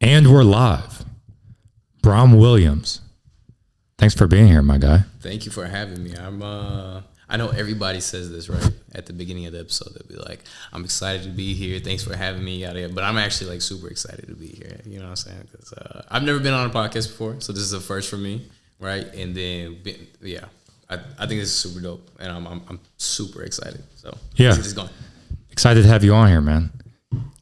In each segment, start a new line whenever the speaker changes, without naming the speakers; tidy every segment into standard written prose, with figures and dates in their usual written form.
And we're live. Bram Williams. Thanks for being here, my guy.
Thank you for having me. I know everybody says this right at the beginning of the episode. They'll be like, "I'm excited to be here. Thanks for having me." Yada yada. But I'm actually like super excited to be here. You know what I'm saying? Because I've never been on a podcast before, so this is a first for me, right? And then yeah, I think this is super dope, and I'm super excited. So
yeah,
let's get this going.
Excited to have you on here, man.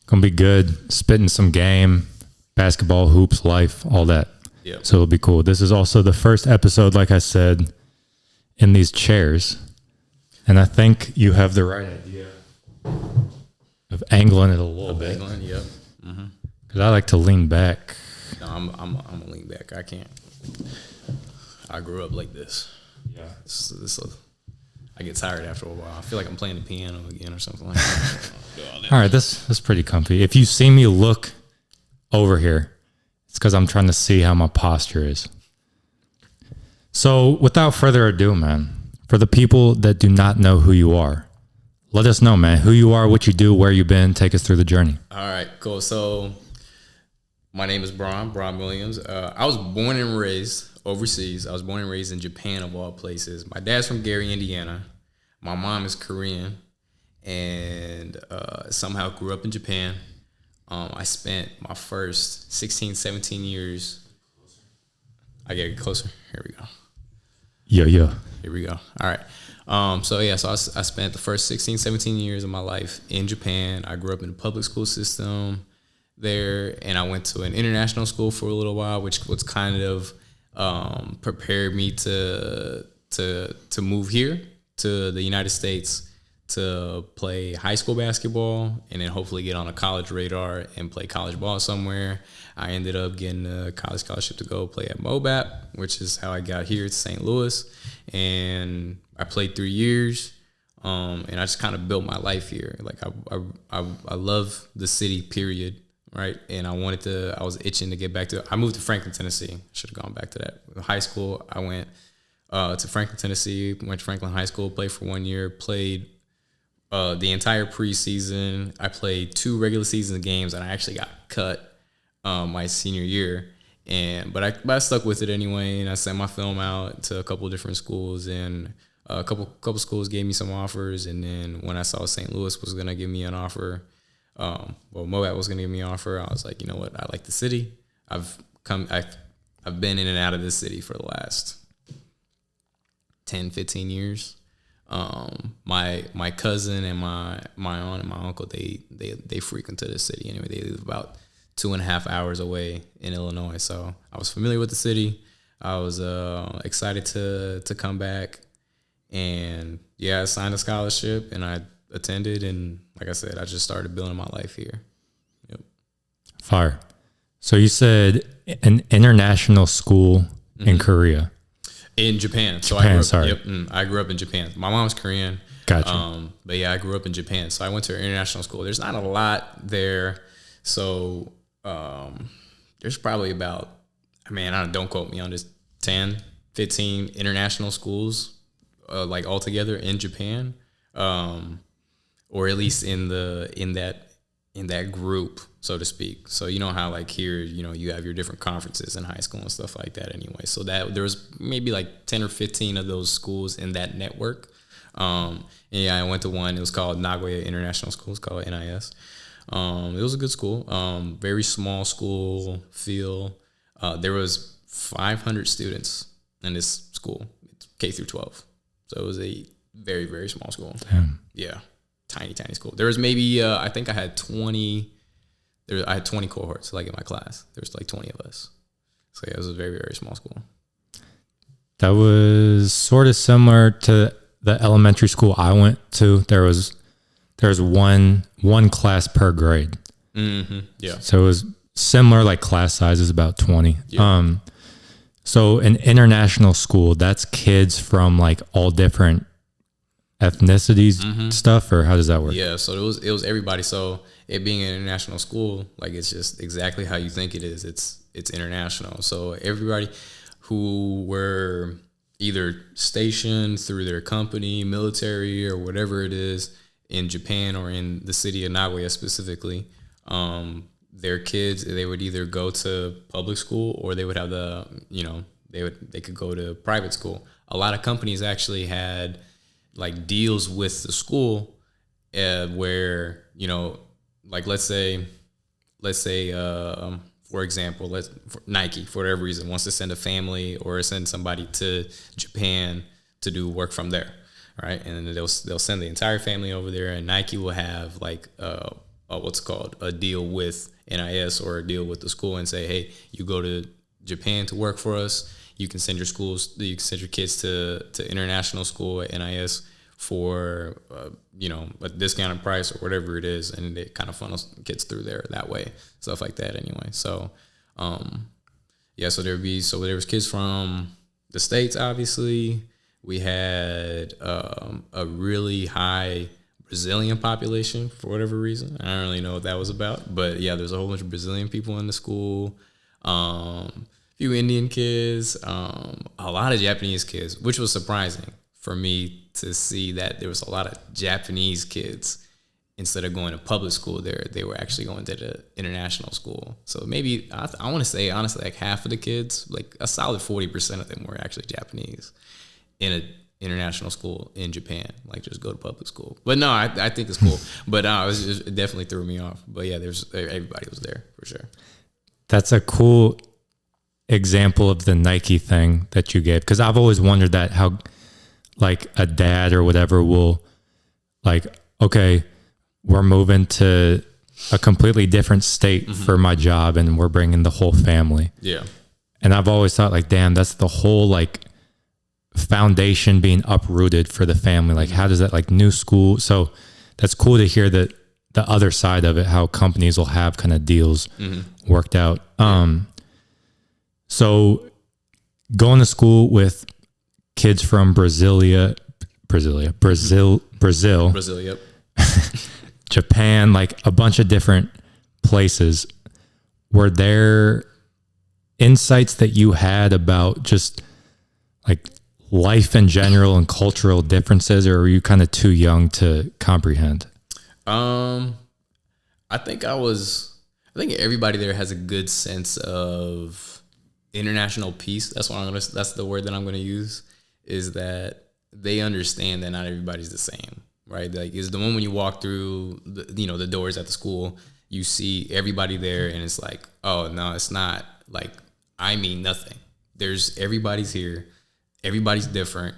Gonna be good. Spitting some game, basketball, hoops, life, all that.
Yeah.
So it'll be cool. This is also the first episode, like I said, in these chairs. And I think you have the right idea of angling it a little bit.
Angling, yep.
Because I like to lean back.
No, I'm gonna lean back. I can't. I grew up like this.
Yeah.
I get tired after a while. I feel like I'm playing the piano again or something like that.
All right, this is pretty comfy. If you see me look over here, it's because I'm trying to see how my posture is. So without further ado, man, for the people that do not know who you are, let us know, man, who you are, what you do, where you've been. Take us through the journey.
All right, cool. So my name is Bram Williams. I was born and raised overseas. I was born and raised in Japan, of all places. My dad's from Gary, Indiana. My mom is Korean, and somehow grew up in Japan. I spent my first 16, 17 years. I gotta get closer. Here we go.
Yeah.
Here we go. All right. So I spent the first 16, 17 years of my life in Japan. I grew up in the public school system there, and I went to an international school for a little while, which was kind of prepared me to move here to the United States to play high school basketball and then hopefully get on a college radar and play college ball somewhere. I ended up getting a college scholarship to go play at MOBAP, which is how I got here to St. Louis. And I played 3 years, and I just kind of built my life here. Like I love the city, period, right? And I was itching to get back to. I moved to Franklin, Tennessee. Should have gone back to that. In high school, I went to Franklin, Tennessee. Went to Franklin High School, played for 1 year, played the entire preseason. I played 2 regular season games, and I actually got cut my senior year. But I stuck with it anyway, and I sent my film out to a couple of different schools, and a couple schools gave me some offers. And then when I saw St. Louis was gonna give me an offer, Moab was gonna give me an offer, I was like, you know what? I like the city. I've been in and out of this city for the last 10, 15 years. My cousin and my aunt and my uncle, they frequent to this city anyway. They live about 2.5 hours away in Illinois, so I was familiar with the city. I was excited to come back, and I signed a scholarship and I attended, and like I said, I just started building my life here. Yep.
Fire. So you said an international school in Korea. In
Japan. So I grew up in Japan. My mom's Korean.
Gotcha.
But I grew up in Japan. So I went to an international school. There's not a lot there. So there's probably about, don't quote me on this, 10, 15 international schools like altogether in Japan. Or at least in that group, so to speak. So you know how like here, you have your different conferences in high school and stuff like that anyway. So that there was maybe like 10 or 15 of those schools in that network. I went to one. It was called Nagoya International School. It's called NIS. It was a good school. Very small school feel. There was 500 students in this school, K through 12. So it was a very, very small school.
Damn.
Yeah. Tiny school. There was maybe I think I had 20. I had 20 cohorts like in my class. There was like 20 of us. So it was a very, very small school.
That was sort of similar to the elementary school I went to. There was one class per grade.
Mm-hmm. Yeah.
So it was similar, like class size is about 20.
Yeah.
So an international school, that's kids from like all different ethnicities stuff, or how does that work?
Yeah, so it was everybody. So it being an international school, like it's just exactly how you think it is. It's international. So everybody who were either stationed through their company, military, or whatever it is in Japan or in the city of Nagoya specifically, their kids, they would either go to public school or they would have they could go to private school. A lot of companies actually had like deals with the school where, like let's say, for example, Nike, for whatever reason, wants to send a family or send somebody to Japan to do work from there, right? And then they'll send the entire family over there, and Nike will have like what's called a deal with NIS or a deal with the school and say, hey, you go to Japan to work for us. You can send your kids to international school at NIS for a discounted price or whatever it is, and it kind of funnels kids through there that way, stuff like that. Anyway, so so there was kids from the States. Obviously, we had a really high Brazilian population for whatever reason. I don't really know what that was about, but yeah, there's a whole bunch of Brazilian people in the school. Few Indian kids, a lot of Japanese kids, which was surprising for me to see that there was a lot of Japanese kids. Instead of going to public school there, they were actually going to the international school. So maybe, I want to say, honestly, like half of the kids, like a solid 40% of them were actually Japanese in an international school in Japan. Like, just go to public school. But no, I think it's cool. But it definitely threw me off. But yeah, everybody was there for sure.
That's a cool example of the Nike thing that you gave. Because I've always wondered that, how like a dad or whatever will like, okay, we're moving to a completely different state for my job and we're bringing the whole family.
Yeah.
And I've always thought like, damn, that's the whole like foundation being uprooted for the family. Like, how does that, like, new school? So that's cool to hear that the other side of it, how companies will have kind of deals worked out. So going to school with kids from Brazil, yep. Japan, like a bunch of different places. Were there insights that you had about just like life in general and cultural differences, or were you kind of too young to comprehend?
I think everybody there has a good sense of international peace. That's the word that I'm going to use, is that they understand that not everybody's the same. Right, like it's the one when you walk through the doors at the school, you see everybody there, and it's like, oh no, it's not like I mean nothing. Everybody's here, everybody's different,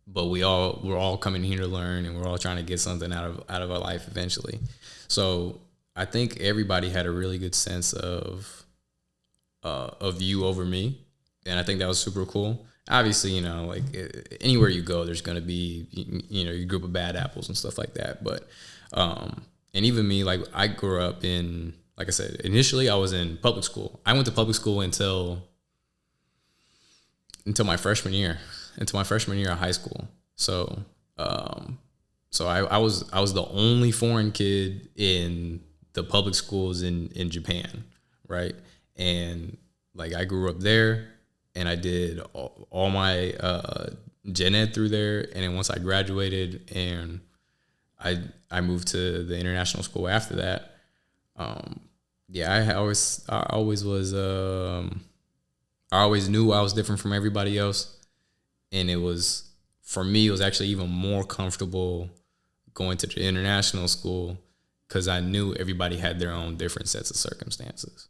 but we're all coming here to learn, and we're all trying to get something out of our life eventually. So I think everybody had a really good sense of you over me, and I think that was super cool. Obviously, like anywhere you go, there's going to be, your group of bad apples and stuff like that. But, and even me, like I grew up in, like I said, initially I was in public school. I went to public school until my freshman year of high school. So, I was the only foreign kid in the public schools in Japan. Right. And like I grew up there. And I did all my gen ed through there. And then once I graduated and I moved to the international school after that, I always knew I was different from everybody else. And for me, it was actually even more comfortable going to the international school because I knew everybody had their own different sets of circumstances.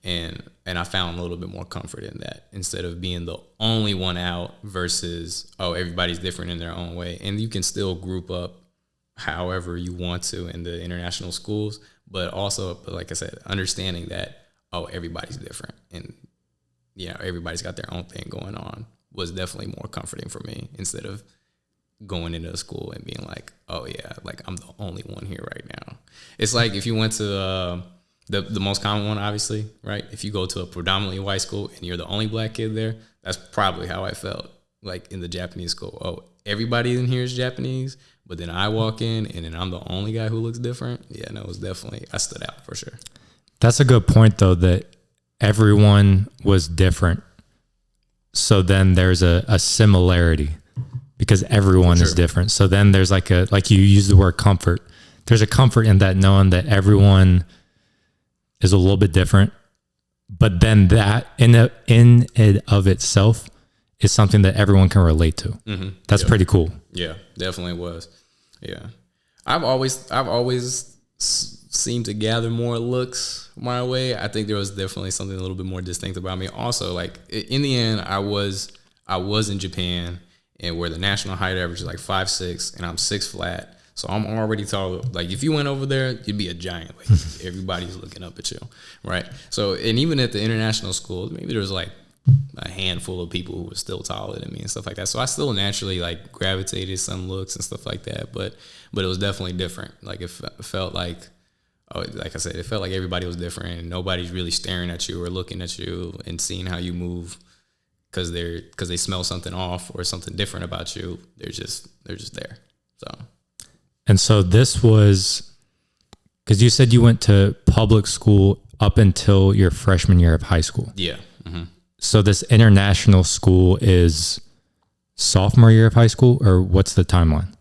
And I found a little bit more comfort in that instead of being the only one out versus, oh, everybody's different in their own way. And you can still group up however you want to in the international schools, but also, like I said, understanding that, oh, everybody's different and, everybody's got their own thing going on was definitely more comforting for me instead of going into a school and being like, oh, yeah, like I'm the only one here right now. It's like if you went to the most common one, obviously, right? If you go to a predominantly white school and you're the only black kid there, that's probably how I felt like in the Japanese school. Oh, everybody in here is Japanese, but then I walk in and then I'm the only guy who looks different. Yeah, no, it was definitely, I stood out for sure.
That's a good point though, that everyone was different. So then there's a similarity because everyone is different. So then there's like you use the word comfort. There's a comfort in that, knowing that everyone is a little bit different, but then that in it of itself is something that everyone can relate to. Mm-hmm. That's pretty cool.
Yeah, definitely was. Yeah. I've always seemed to gather more looks my way. I think there was definitely something a little bit more distinct about me. Also, like in the end, I was in Japan, and where the national height average is like 5'6", and I'm 6 flat. So I'm already tall. Like if you went over there, you'd be a giant. Like everybody's looking up at you, right? So, and even at the international school, maybe there was like a handful of people who were still taller than me and stuff like that. So I still naturally like gravitated some looks and stuff like that. But it was definitely different. Like it felt like, like I said, it felt like everybody was different, and nobody's really staring at you or looking at you and seeing how you move because they smell something off or something different about you. They're just there. So.
And so this was, because you said you went to public school up until your freshman year of high school.
Yeah. Mm-hmm.
So this international school is sophomore year of high school, or what's the timeline?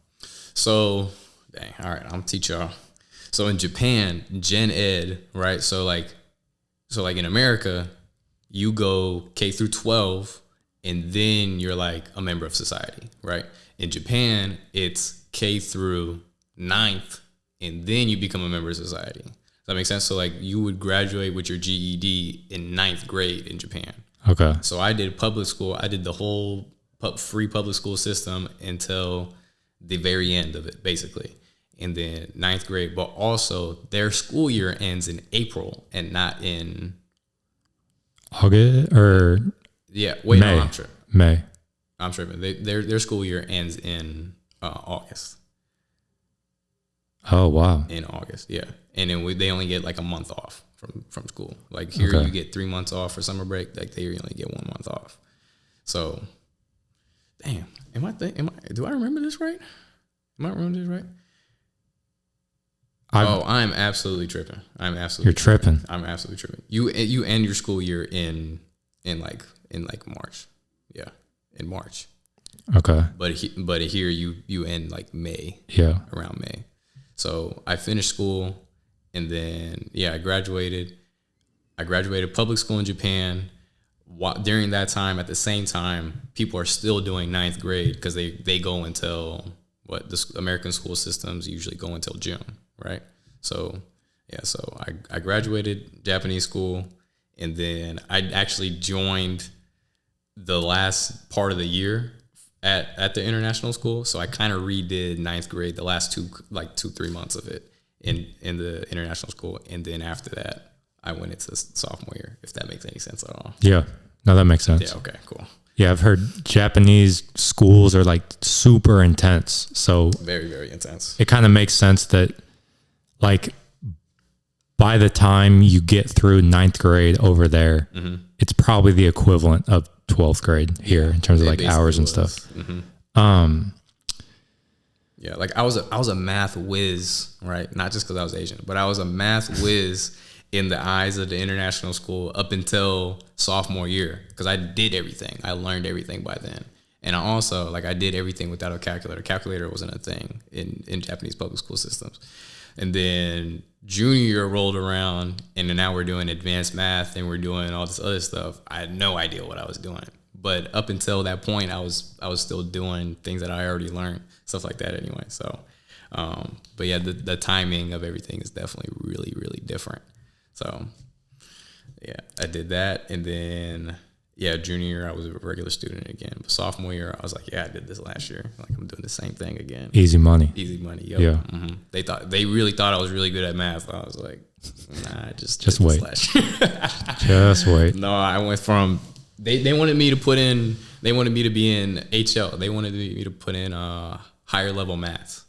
So, dang, all right, I'm teach y'all. So in Japan, Gen Ed, right? So like in America, you go K through 12, and then you're like a member of society, right? In Japan, it's K through 9th, and then you become a member of society. Does that make sense? So like you would graduate with your GED in 9th grade in Japan.
Okay.
So I did public school. I did the whole free public school system until the very end of it, basically. And then 9th grade, but also their school year ends in April and not in
August or
wait,
May.
No, I'm tripping.
May.
I'm tripping. Their school year ends in August.
Oh wow.
In August, yeah. And then they only get like a month off from school. Like here, you get 3 months off for summer break. Like they only get 1 month off. So, damn, do I remember this right? Am I remembering this right? I'm absolutely tripping.
You're tripping.
I'm absolutely tripping. You end your school year in March. Yeah, in March.
Okay.
But here you end like May.
Yeah.
Around May. So I finished school, and then I graduated. I graduated public school in Japan. During that time, at the same time, people are still doing 9th grade because they go until the American school systems usually go until June, right? So I graduated Japanese school, and then I actually joined the last part of the year at the international school. So I kind of redid 9th grade, the last 2-3 months of it in the international school. And then after that, I went into sophomore year, if that makes any sense at all.
Yeah. No, that makes sense.
Yeah. Okay, cool.
Yeah. I've heard Japanese schools are like super intense. So
very, very intense.
It kind of makes sense that like by the time you get through 9th grade over there, it's probably the equivalent of 12th grade here in terms of like hours and stuff.
Mm-hmm. Yeah, like I was a math whiz, right? Not just because I was Asian, but I was a math whiz in the eyes of the international school up until sophomore year because I did everything. I learned everything by then. And I also, I did everything without a calculator. Calculator wasn't a thing in Japanese public school systems. And then junior year rolled around, and then now we're doing advanced math and we're doing all this other stuff. I had no idea what I was doing. But up until that point, I was still doing things that I already learned, stuff like that anyway. So, but yeah, the timing of everything is definitely really, really different. So, yeah, I did that. And then, junior year, I was a regular student again. But sophomore year, I was like, I did this last year. Like, I'm doing the same thing again.
Easy money.
Easy money. Yep.
Yeah.
Mm-hmm. They really thought I was really good at math. I was like, nah, just
wait. Just wait.
No, I went from, they wanted me to be in HL. They wanted me to put in higher level math.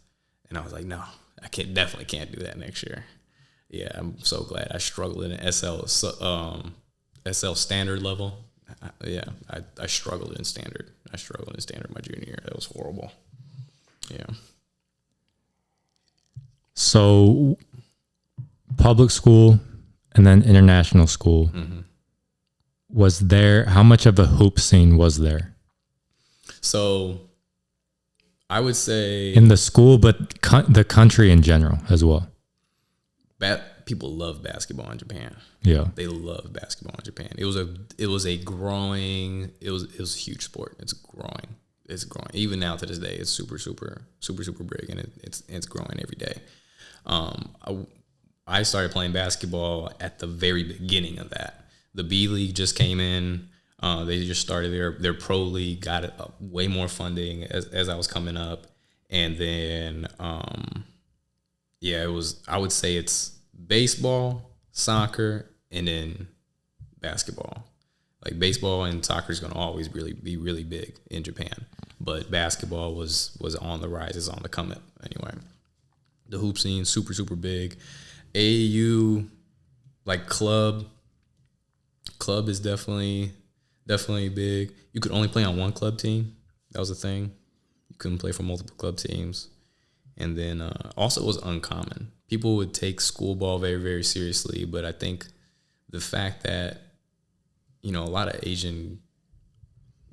And I was like, no, I definitely can't do that next year. Yeah, I'm so glad I struggled in SL standard level. I struggled in standard. I struggled in standard my junior year. That was horrible. Yeah.
So public school and then international school. Was there, how much of a hoop scene was there?
So I would say
in the school, but the country in general as well.
people love basketball in Japan.
Yeah.
They love basketball in Japan. It was a growing, it was a huge sport. It's growing. Even now to this day, it's super big, and it's growing every day. I started playing basketball at the very beginning of that. The B League just came in. They just started their pro league, got way more funding as I was coming up. And then, I would say it's baseball, soccer, and then basketball. Like baseball and soccer is going to always be really big in Japan. But basketball was on the rise, is on the come up anyway. The hoop scene, super big. AAU, like club is definitely big. You could only play on one club team. That was a thing. You couldn't play for multiple club teams. And then also it was uncommon. People would take school ball very, very seriously, but I think the fact that, a lot of Asian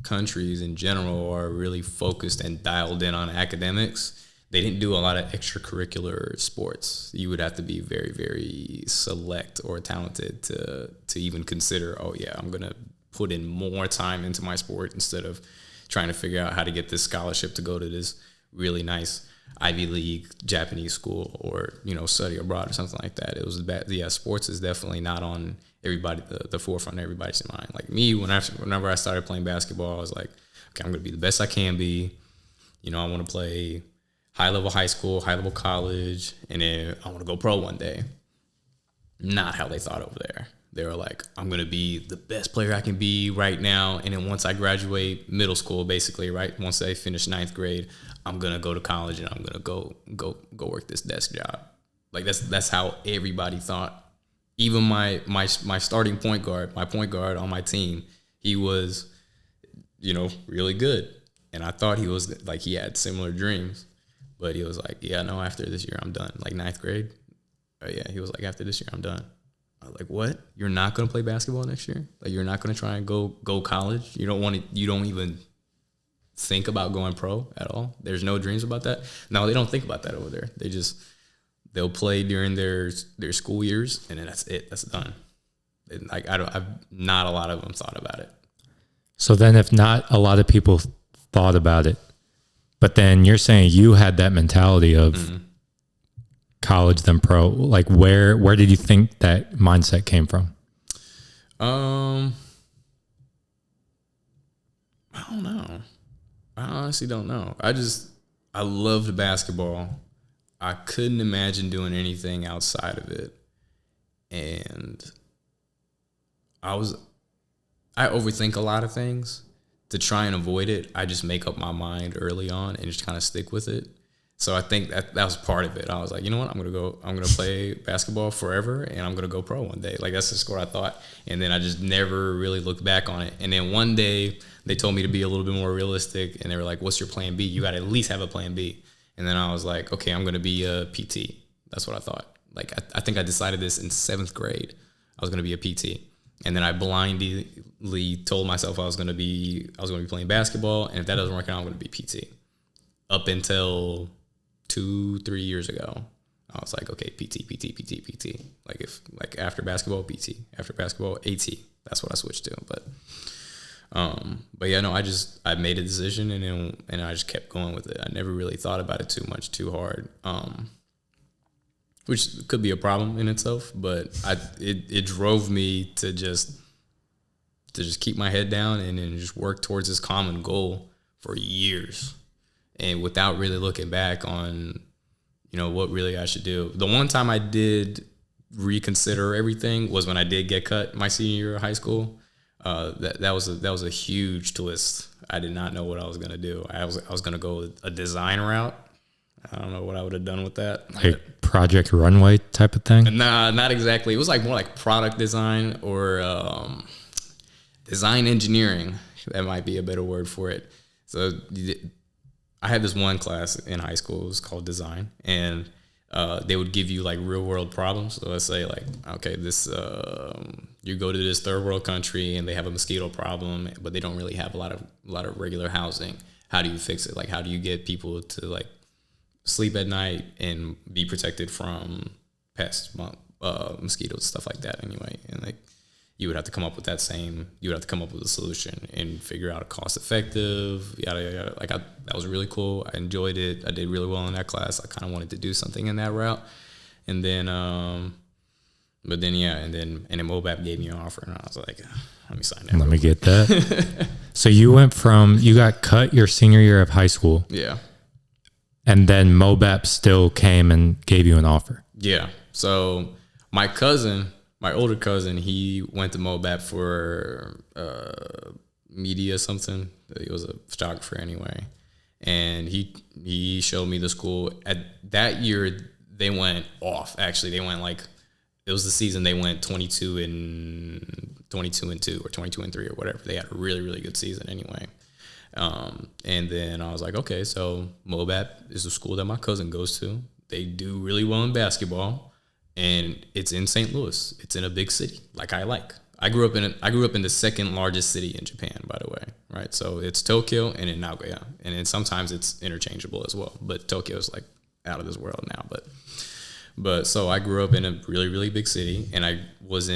countries in general are really focused and dialed in on academics, they didn't do a lot of extracurricular sports. You would have to be very, very select or talented to even consider, I'm going to put in more time into my sport instead of trying to figure out how to get this scholarship to go to this really nice Ivy League Japanese school or, study abroad or something like that. It was bad. Yeah, sports is definitely not on the forefront of everybody's mind. Like me, whenever I started playing basketball, I was like, okay, I'm going to be the best I can be. I want to play high level high school, high level college, and then I want to go pro one day. Not how they thought over there. They were like, I'm going to be the best player I can be right now. And then once I graduate middle school, basically, right? Once I finish 9th grade, I'm going to go to college and I'm going to go work this desk job. Like that's how everybody thought. Even my starting point guard, my point guard on my team, he was, really good. And I thought he was like, he had similar dreams, but he was like, yeah, no, after this year, I'm done. Like 9th grade. Oh yeah. He was like, after this year, I'm done. I was like, what? You're not going to play basketball next year? Like, you're not going to try and go college? You don't even think about going pro at all? There's no dreams about that? No, they don't think about that over there. They'll play during their school years, and then that's it. That's done. And not a lot of them thought about it.
So then if not a lot of people thought about it, but then you're saying you had that mentality of college then pro, like where did you think that mindset came from?
I don't know. I honestly don't know. I loved basketball. I couldn't imagine doing anything outside of it. And I overthink a lot of things. To try and avoid it, I just make up my mind early on and just kind of stick with it. So I think that was part of it. I was like, you know what? I'm going to play basketball forever, and I'm going to go pro one day. Like, that's just what I thought. And then I just never really looked back on it. And then one day they told me to be a little bit more realistic, and they were like, what's your plan B? You got to at least have a plan B. And then I was like, okay, I'm going to be a PT. That's what I thought. Like, I think I decided this in 7th grade. I was going to be a PT. And then I blindly told myself I was going to be playing basketball. And if that doesn't work out, I'm going to be PT. Up until 2-3 years ago, I was like, okay, PT. Like after basketball, PT. After basketball, AT. That's what I switched to. But yeah, no, I made a decision and I just kept going with it. I never really thought about it too hard. Which could be a problem in itself, but it drove me to just keep my head down and then just work towards this common goal for years, and without really looking back on, what really I should do. The one time I did reconsider everything was when I did get cut my senior year of high school. That was a huge twist. I did not know what I was gonna do. I was gonna go a design route. I don't know what I would have done with that.
Like Project Runway type of thing?
Nah, not exactly. It was like more like product design or design engineering. That might be a better word for it. So I had this one class in high school. It was called design, and they would give you like real world problems. So let's say like, okay, this you go to this third world country and they have a mosquito problem, but they don't really have a lot of regular housing. How do you fix it? Like, how do you get people to like sleep at night and be protected from pests, mosquitoes, stuff like that anyway. And like, you would have to come up with you would have to come up with a solution and figure out a cost effective, yada, yada, yada. Like that was really cool. I enjoyed it. I did really well in that class. I kind of wanted to do something in that route. And then, but then, yeah. And then MOBAP gave me an offer and I was like, let me sign that.
Let me get that. So you got cut your senior year of high school.
Yeah.
And then MOBAP still came and gave you an offer.
Yeah. So my older cousin, he went to MOBAP for media something. He was a photographer anyway. And he showed me the school. At that year, they went off. Actually, they went like, it was the season they went 22-2 or 22-3 or whatever. They had a really, really good season anyway. And then I was like, okay, so MOBAP is the school that my cousin goes to. They do really well in basketball. And it's in St. Louis. It's in a big city, like I like. I grew up in the second largest city in Japan, by the way, right? So it's Tokyo and in Nagoya, and then sometimes it's interchangeable as well. But Tokyo is like out of this world now. But so I grew up in a really, really big city, and I was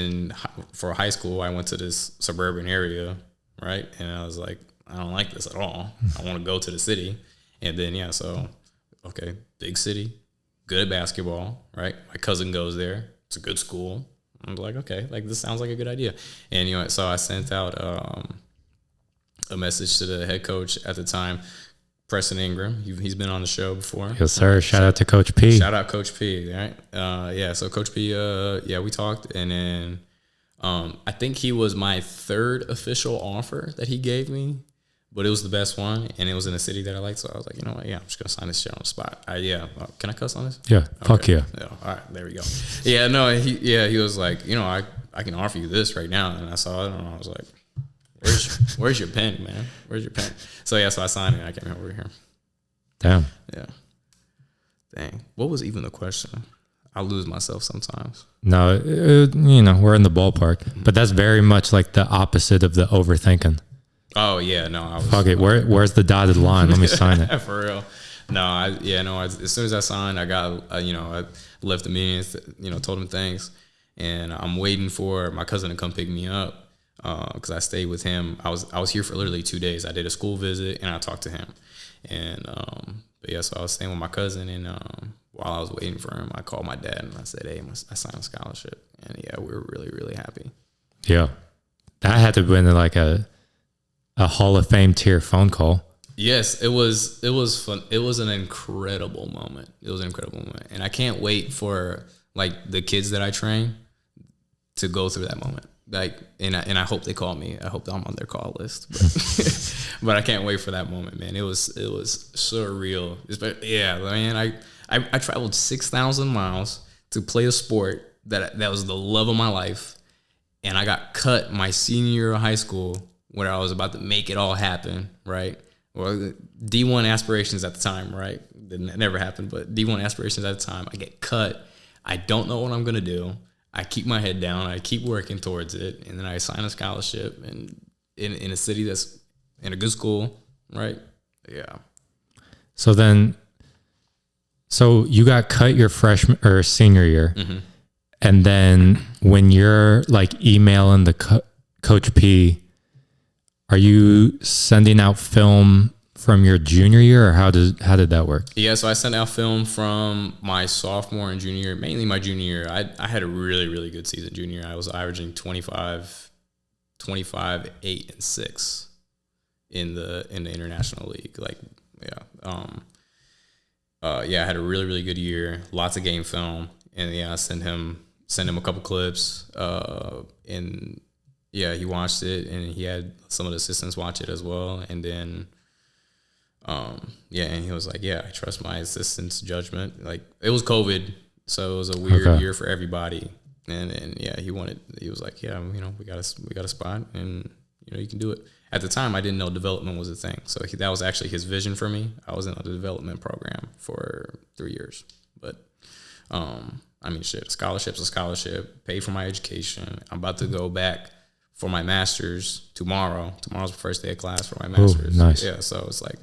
for high school. I went to this suburban area, right? And I was like, I don't like this at all. I want to go to the city, and then okay, big city. Good at basketball, right? My cousin goes there. It's a good school. I'm like, okay, like this sounds like a good idea. And so I sent out a message to the head coach at the time, Preston Ingram. He's been on the show before.
Yes, sir. Shout out to Coach P.
Shout out Coach P. Right? So Coach P. We talked, and then I think he was my third official offer that he gave me. But it was the best one, and it was in a city that I liked. So I was like, you know what? Yeah, I'm just gonna sign this shit on the spot. Can I cuss on this?
Yeah, fuck
okay.
yeah.
All right, there we go. Yeah, no, he was like, I can offer you this right now, and I saw it, and I was like, where's your pen, man? Where's your pen? So so I signed it, and I came over here.
Damn.
Yeah. Dang. What was even the question? I lose myself sometimes.
No, we're in the ballpark, but that's very much like the opposite of the overthinking.
Oh yeah, no. I was,
fuck it. Where's the dotted line? Let me sign it.
For real. No, as soon as I signed, I got, I left the meetings, told him things, and I'm waiting for my cousin to come pick me up because I stayed with him. I was here for literally 2 days. I did a school visit and I talked to him, and so I was staying with my cousin, and while I was waiting for him, I called my dad and I said, hey, I signed a scholarship, and we were really, really happy.
Yeah, that had to have been like a Hall of Fame tier phone call.
Yes, it was fun. It was an incredible moment. And I can't wait for like the kids that I train to go through that moment. Like, and I hope they call me. I hope I'm on their call list. But I can't wait for that moment, man. It was surreal. Yeah, man. I traveled 6,000 miles to play a sport that was the love of my life, and I got cut my senior year of high school, where I was about to make it all happen, right? Well, D1 aspirations at the time, right? It never happened, but D1 aspirations at the time. I get cut. I don't know what I'm going to do. I keep my head down. I keep working towards it. And then I sign a scholarship and in a city that's in a good school, right? Yeah. So
you got cut your freshman or senior year.
Mm-hmm.
And then when you're like emailing the Coach P, are you sending out film from your junior year, or how did that work?
Yeah, so I sent out film from my sophomore and junior year, mainly my junior year. I had a really, really good season junior year. I was averaging 25, 8, and 6 in the international league. Like, I had a really, really good year. Lots of game film, and I sent him a couple clips, and. Yeah, he watched it, and he had some of the assistants watch it as well. And then, and he was like, "Yeah, I trust my assistant's judgment." Like, it was COVID, so it was a weird year for everybody. And he was like, "Yeah, we got a spot, and you can do it." At the time, I didn't know development was a thing, so that was actually his vision for me. I was in a development program for 3 years, but a scholarship's a scholarship. Pay for my education. I'm about to go back for my master's tomorrow. Tomorrow's the first day of class for my master's.
Ooh, nice.
Yeah, so it's like,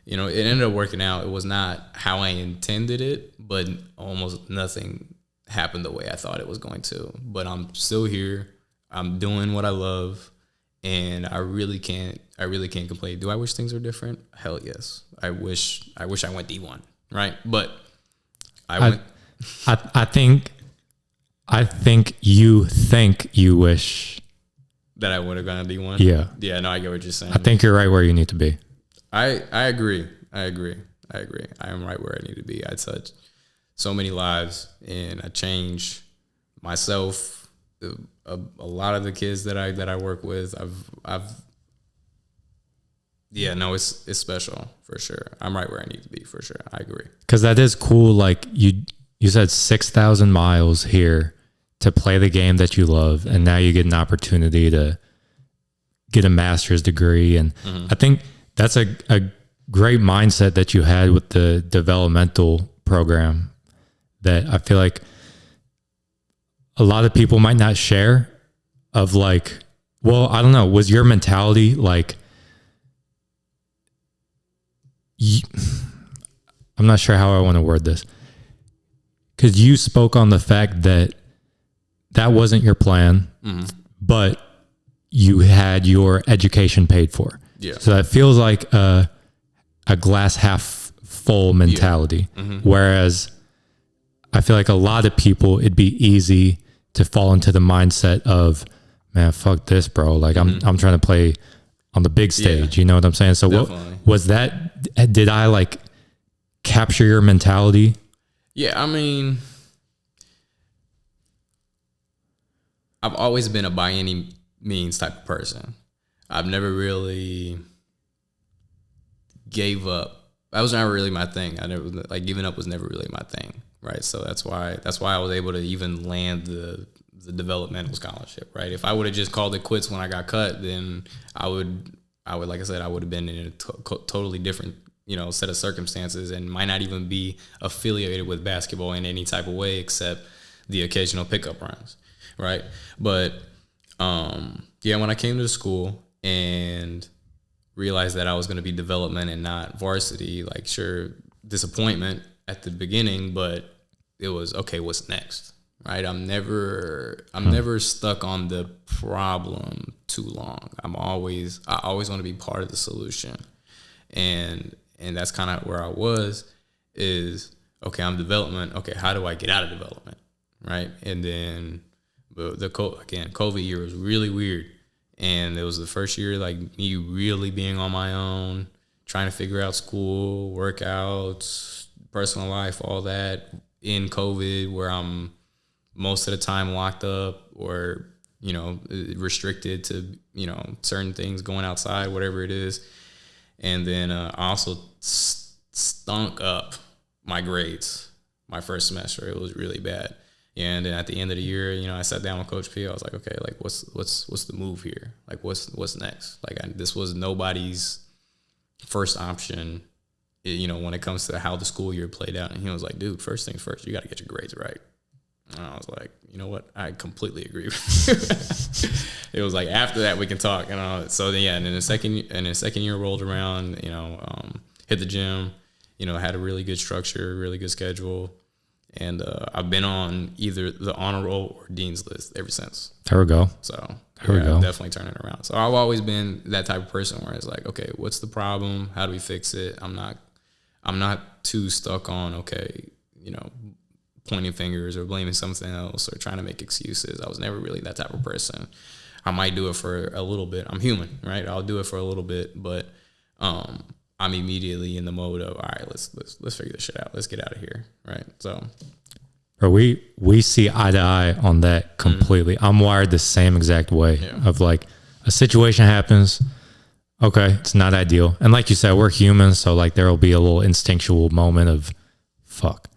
it ended up working out. It was not how I intended it, but almost nothing happen the way I thought it was going to. But I'm still here. I'm doing what I love, and I really can't complain. Do I wish things were different? Hell yes. I wish I went D1, right? But I
think you wish
that I would have gone to D1.
Yeah.
Yeah, no, I get what you're saying.
I think you're right where you need to be.
I agree. I am right where I need to be. I touch so many lives, and I change myself. A lot of the kids that I work with, it's special for sure. I'm right where I need to be for sure. I agree.
Because that is cool. Like you said, 6,000 miles here to play the game that you love, and now you get an opportunity to get a master's degree. And I think that's a great mindset that you had with the developmental program that I feel like a lot of people might not share. Of like, well, I don't know, was your mentality like, I'm not sure how I want to word this, because you spoke on the fact that wasn't your plan, but you had your education paid for.
Yeah.
So that feels like a glass half full mentality. Yeah. Whereas I feel like a lot of people, it'd be easy to fall into the mindset of, man, fuck this, bro. Like I'm trying to play on the big stage. You know what I'm saying? So definitely. What was that? Did I like capture your mentality?
Yeah. I mean, I've always been a by any means type of person. I've never really gave up. That was never really my thing. I never, like, giving up was never really my thing. Right. So that's why I was able to even land the developmental scholarship. Right. If I would have just called it quits when I got cut, then I would, like I said, I would have been in a totally different, set of circumstances, and might not even be affiliated with basketball in any type of way except the occasional pickup runs. Right. But, when I came to the school and realized that I was going to be development and not varsity, like, sure, disappointment at the beginning, but it was, okay, what's next? Right? I'm never stuck on the problem too long. I always want to be part of the solution. And that's kind of where I was, is, okay, I'm development. Okay, how do I get out of development? Right? And then COVID year was really weird. And it was the first year, like, me really being on my own, trying to figure out school, workouts, personal life, all that in COVID, where I'm most of the time locked up or, restricted to, certain things, going outside, whatever it is. And then I also stunk up my grades my first semester. It was really bad. And then at the end of the year, I sat down with Coach P. I was like, okay, like, what's the move here? Like, what's next? Like, this was nobody's first option, when it comes to how the school year played out. And he was like, dude, first things first, you got to get your grades right. And I was like, you know what? I completely agree with you. It was like, after that, we can talk. So then, and then the second year rolled around, hit the gym, had a really good structure, really good schedule. And I've been on either the honor roll or dean's list ever since.
There we go.
So there we go. Definitely turning around. So I've always been that type of person where it's like, okay, what's the problem? How do we fix it? I'm not too stuck on, okay, pointing fingers or blaming something else or trying to make excuses. I was never really that type of person. I might do it for a little bit. I'm human, right? I'll do it for a little bit, but I'm immediately in the mode of, all right, let's figure this shit out. Let's get out of here, right? So,
or we see eye to eye on that completely. I'm wired the same exact way. Of like, a situation happens, okay, it's not ideal, and like you said, we're humans, so like there will be a little instinctual moment of fuck,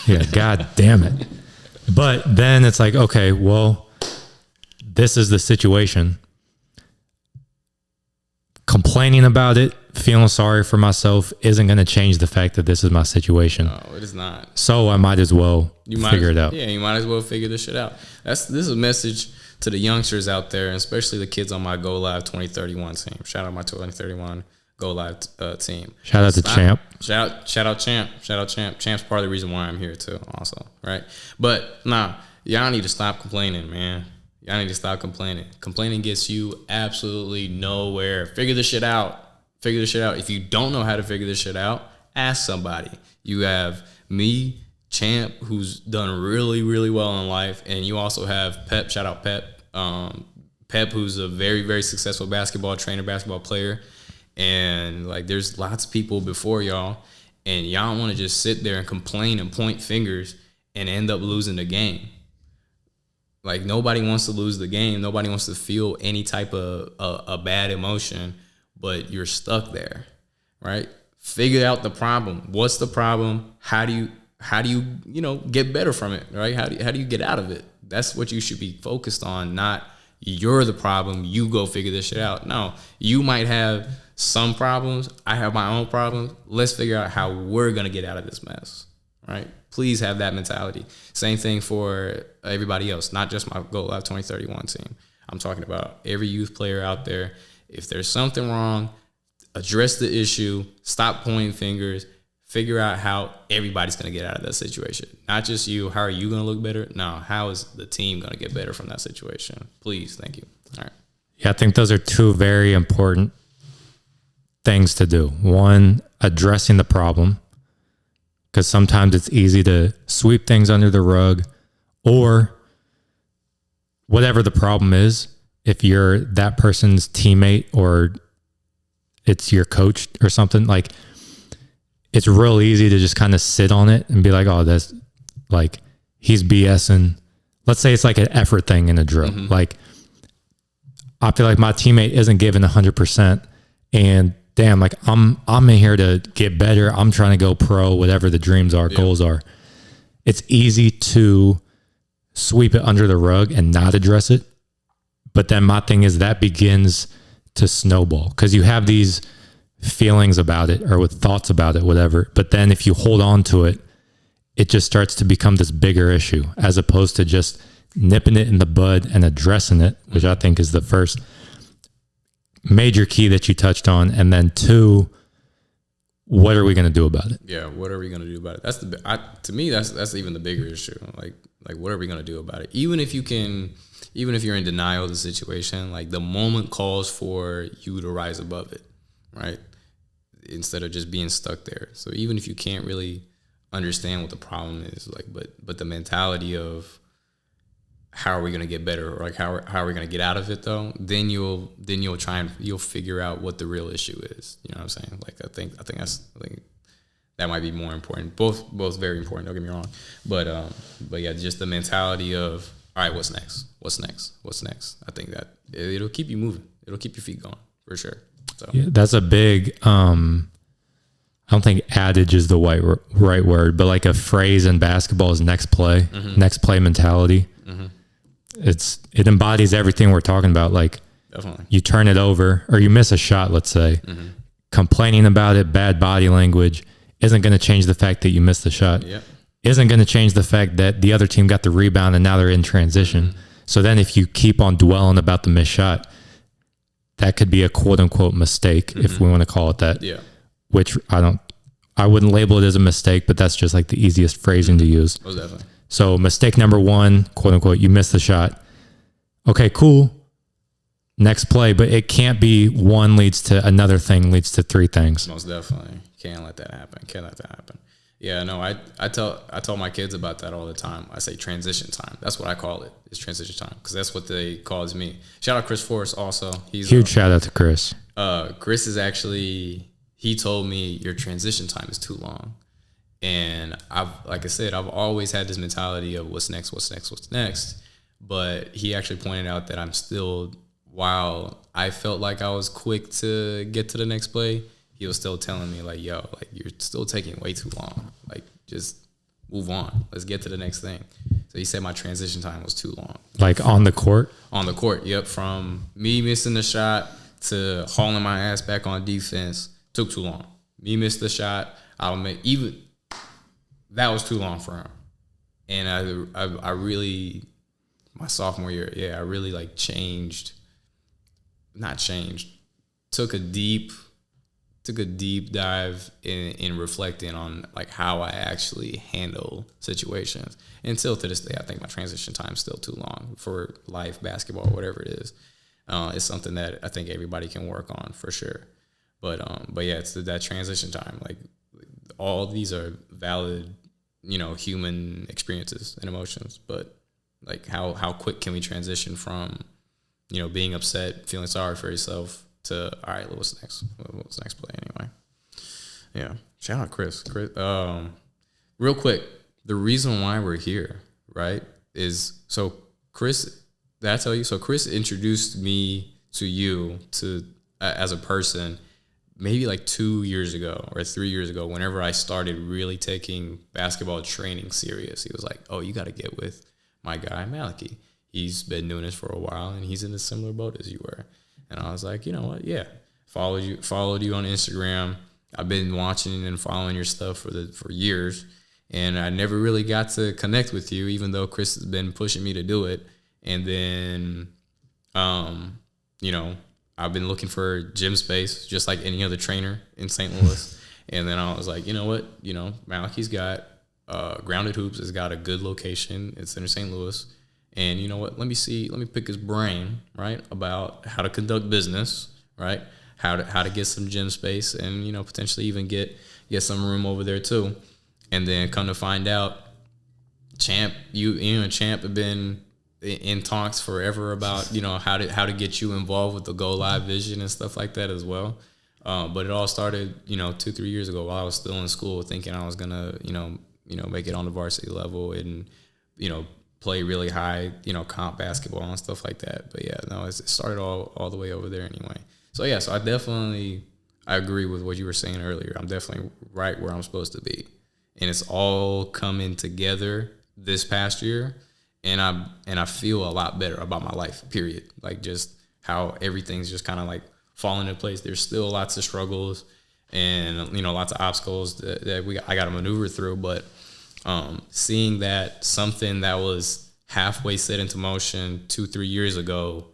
yeah, god damn it. But then it's like, okay, well, this is the situation. Complaining about it, feeling sorry for myself isn't going to change the fact that this is my situation.
No, it is not.
So I might as well figure it out.
Yeah, you might as well figure this shit out. This is a message to the youngsters out there, and especially the kids on my Go Live 2031 team. Shout out my 2031 Go Live team.
Shout out to Champ.
Shout out Champ. Champ's part of the reason why I'm here too, also, right? But y'all need to stop complaining, man. Y'all need to stop complaining. Complaining gets you absolutely nowhere. Figure this shit out. If you don't know how to figure this shit out, ask somebody. You have me, Champ, who's done really, really well in life, and you also have Pep. Shout out Pep. Pep, who's a very, very successful basketball trainer, basketball player. And like, there's lots of people before y'all, and y'all don't want to just sit there and complain and point fingers and end up losing the game. Like, nobody wants to lose the game. Nobody wants to feel any type of a bad emotion, but you're stuck there, right? Figure out the problem. What's the problem? How do you get better from it, right? How do you get out of it? That's what you should be focused on, not you're the problem, you go figure this shit out. No, you might have some problems. I have my own problems. Let's figure out how we're going to get out of this mess, right? Please have that mentality. Same thing for everybody else, not just my Go Live 2031 team. I'm talking about every youth player out there. If there's something wrong, address the issue, stop pointing fingers, figure out how everybody's going to get out of that situation. Not just you. How are you going to look better? No, how is the team going to get better from that situation? Please. Thank you. All right.
Yeah, I think those are two very important things to do. One, addressing the problem, because sometimes it's easy to sweep things under the rug, or whatever the problem is, if you're that person's teammate or it's your coach or something, like, it's real easy to just kind of sit on it and be like, oh, that's like, he's BSing. Let's say it's like an effort thing in a drill. Mm-hmm. Like, I feel like my teammate isn't giving 100%, and damn, like, I'm in here to get better. I'm trying to go pro, whatever the dreams are, goals are. It's easy to sweep it under the rug and not address it. But then my thing is that begins to snowball, because you have these feelings about it or with thoughts about it, whatever. But then if you hold on to it, it just starts to become this bigger issue, as opposed to just nipping it in the bud and addressing it, which I think is the first major key that you touched on. And then two, what are we going to do about it?
Yeah, what are we going to do about it? That's to me, that's even the bigger issue. Like what are we going to do about it? Even if you're in denial of the situation, like, the moment calls for you to rise above it, right? Instead of just being stuck there. So even if you can't really understand what the problem is, like, but the mentality of how are we going to get better, or like how are we going to get out of it though, then you'll figure out what the real issue is. You know what I'm saying? Like, I think that might be more important. Both very important, don't get me wrong. But yeah, just the mentality of, all right, what's next? I think that it'll keep you moving. It'll keep your feet going for sure. So.
Yeah, that's a big, I don't think adage is the right word, but like a phrase in basketball is next play, mm-hmm. next play mentality. Mm-hmm. It embodies everything we're talking about. Like, definitely, you turn it over, or you miss a shot, let's say, mm-hmm. complaining about it, bad body language isn't going to change the fact that you missed the shot. Yep. Isn't going to change the fact that the other team got the rebound and now they're in transition. Mm-hmm. So then if you keep on dwelling about the missed shot, that could be a quote unquote mistake, mm-hmm. if we want to call it that. Yeah. Which I wouldn't label it as a mistake, but that's just like the easiest phrasing to use.
Most definitely.
So mistake number one, quote unquote, you missed the shot. Okay, cool. Next play, but it can't be one leads to another thing leads to three things.
Most definitely. Can't let that happen. Yeah, no, I tell my kids about that all the time. I say transition time. That's what I call it. It's transition time, because that's what they calls me. Shout out Chris Forrest also. He's
huge shout out to Chris.
Chris is actually, he told me your transition time is too long. And I've always had this mentality of what's next. But he actually pointed out that I'm still, while I felt like I was quick to get to the next play, he was still telling me like, yo, like, you're still taking way too long. Like, just move on. Let's get to the next thing. So he said my transition time was too long.
Like on the court?
On the court, yep. From me missing the shot to hauling my ass back on defense took too long. Me missed the shot, that was too long for him. And I really, my sophomore year, I really like took a deep took a deep dive in reflecting on like how I actually handle situations. And until to this day, I think my transition time is still too long for life, basketball, whatever it is. It's something that I think everybody can work on for sure. But yeah, it's that transition time. Like all these are valid, human experiences and emotions. But like how quick can we transition from, being upset, feeling sorry for yourself to, all right, what's next? What's the next play anyway? Yeah. Shout out Chris. Real quick, the reason why we're here, right, is so Chris, did I tell you? So Chris introduced me to you as a person maybe like 2 years ago or 3 years ago, whenever I started really taking basketball training serious. He was like, oh, you got to get with my guy, Malachi. He's been doing this for a while and he's in a similar boat as you were. And I was like, you know what? Yeah. Followed you on Instagram. I've been watching and following your stuff for years. And I never really got to connect with you, even though Chris has been pushing me to do it. And then, I've been looking for gym space, just like any other trainer in St. Louis. And then I was like, you know what? Malachi's got Grounded Hoops has got a good location. It's in St. Louis. And you know what? Let me pick his brain, right, about how to conduct business, right? How to get some gym space and, potentially even get some room over there too. And then come to find out, Champ have been in talks forever about, how to get you involved with the Go Live vision and stuff like that as well. But it all started, 2-3 years ago while I was still in school, thinking I was gonna, make it on the varsity level and, play really high, comp basketball and stuff like that. But yeah, no, it started all the way over there anyway. So yeah, so I agree with what you were saying earlier. I'm definitely right where I'm supposed to be. And it's all coming together this past year. And I feel a lot better about my life, period. Like just how everything's just kind of like falling into place. There's still lots of struggles and, lots of obstacles that I got to maneuver through. But seeing that something that was halfway set into motion 2-3 years ago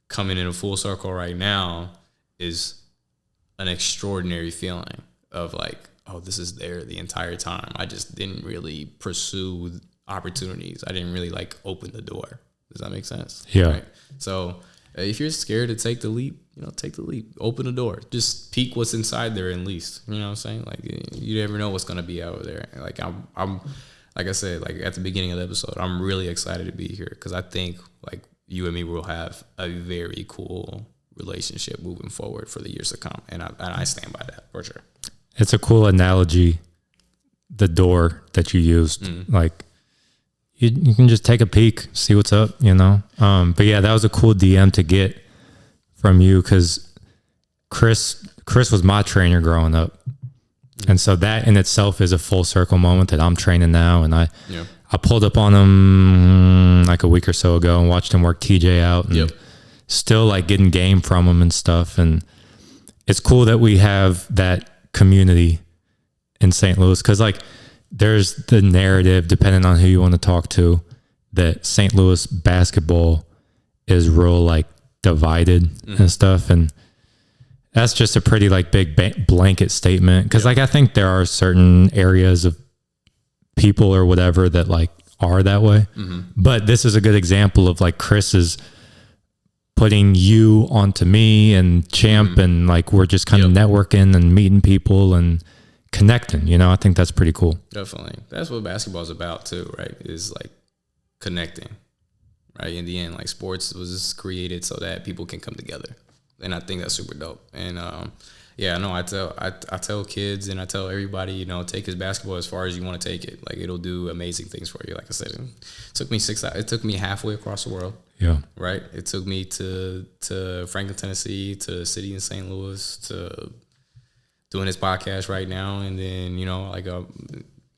coming in a full circle right now is an extraordinary feeling of like, oh, this is there the entire time. I just didn't really pursue opportunities. I didn't really like open the door. Does that make sense?
Yeah.
Right? So if you're scared to take the leap, take the leap. Open the door. Just peek what's inside there at least. You know what I'm saying? Like you never know what's gonna be out there. Like I'm like I said, like at the beginning of the episode, I'm really excited to be here because I think like you and me will have a very cool relationship moving forward for the years to come, and I stand by that for sure.
It's a cool analogy, the door that you used. Mm-hmm. Like you can just take a peek, see what's up, But yeah, that was a cool DM to get from you because Chris was my trainer growing up. And so that in itself is a full circle moment that I'm training now. And I pulled up on him like a week or so ago and watched him work TJ out and still like getting game from him and stuff. And it's cool that we have that community in St. Louis because like there's the narrative, depending on who you want to talk to, that St. Louis basketball is real like divided and stuff. And that's just a pretty like big blanket statement because like I think there are certain areas of people or whatever that like are that way. Mm-hmm. But this is a good example of like Chris is putting you onto me and Champ and like we're just kind of networking and meeting people and connecting. I think that's pretty cool.
Definitely. That's what basketball is about too, right? Is like connecting, right? In the end, like sports was created so that people can come together. And I think that's super dope. And I tell kids and I tell everybody, take his basketball as far as you want to take it. Like it'll do amazing things for you. Like I said, it took me halfway across the world.
Yeah.
Right. It took me to Franklin, Tennessee, to the city in St. Louis, to doing this podcast right now. And then,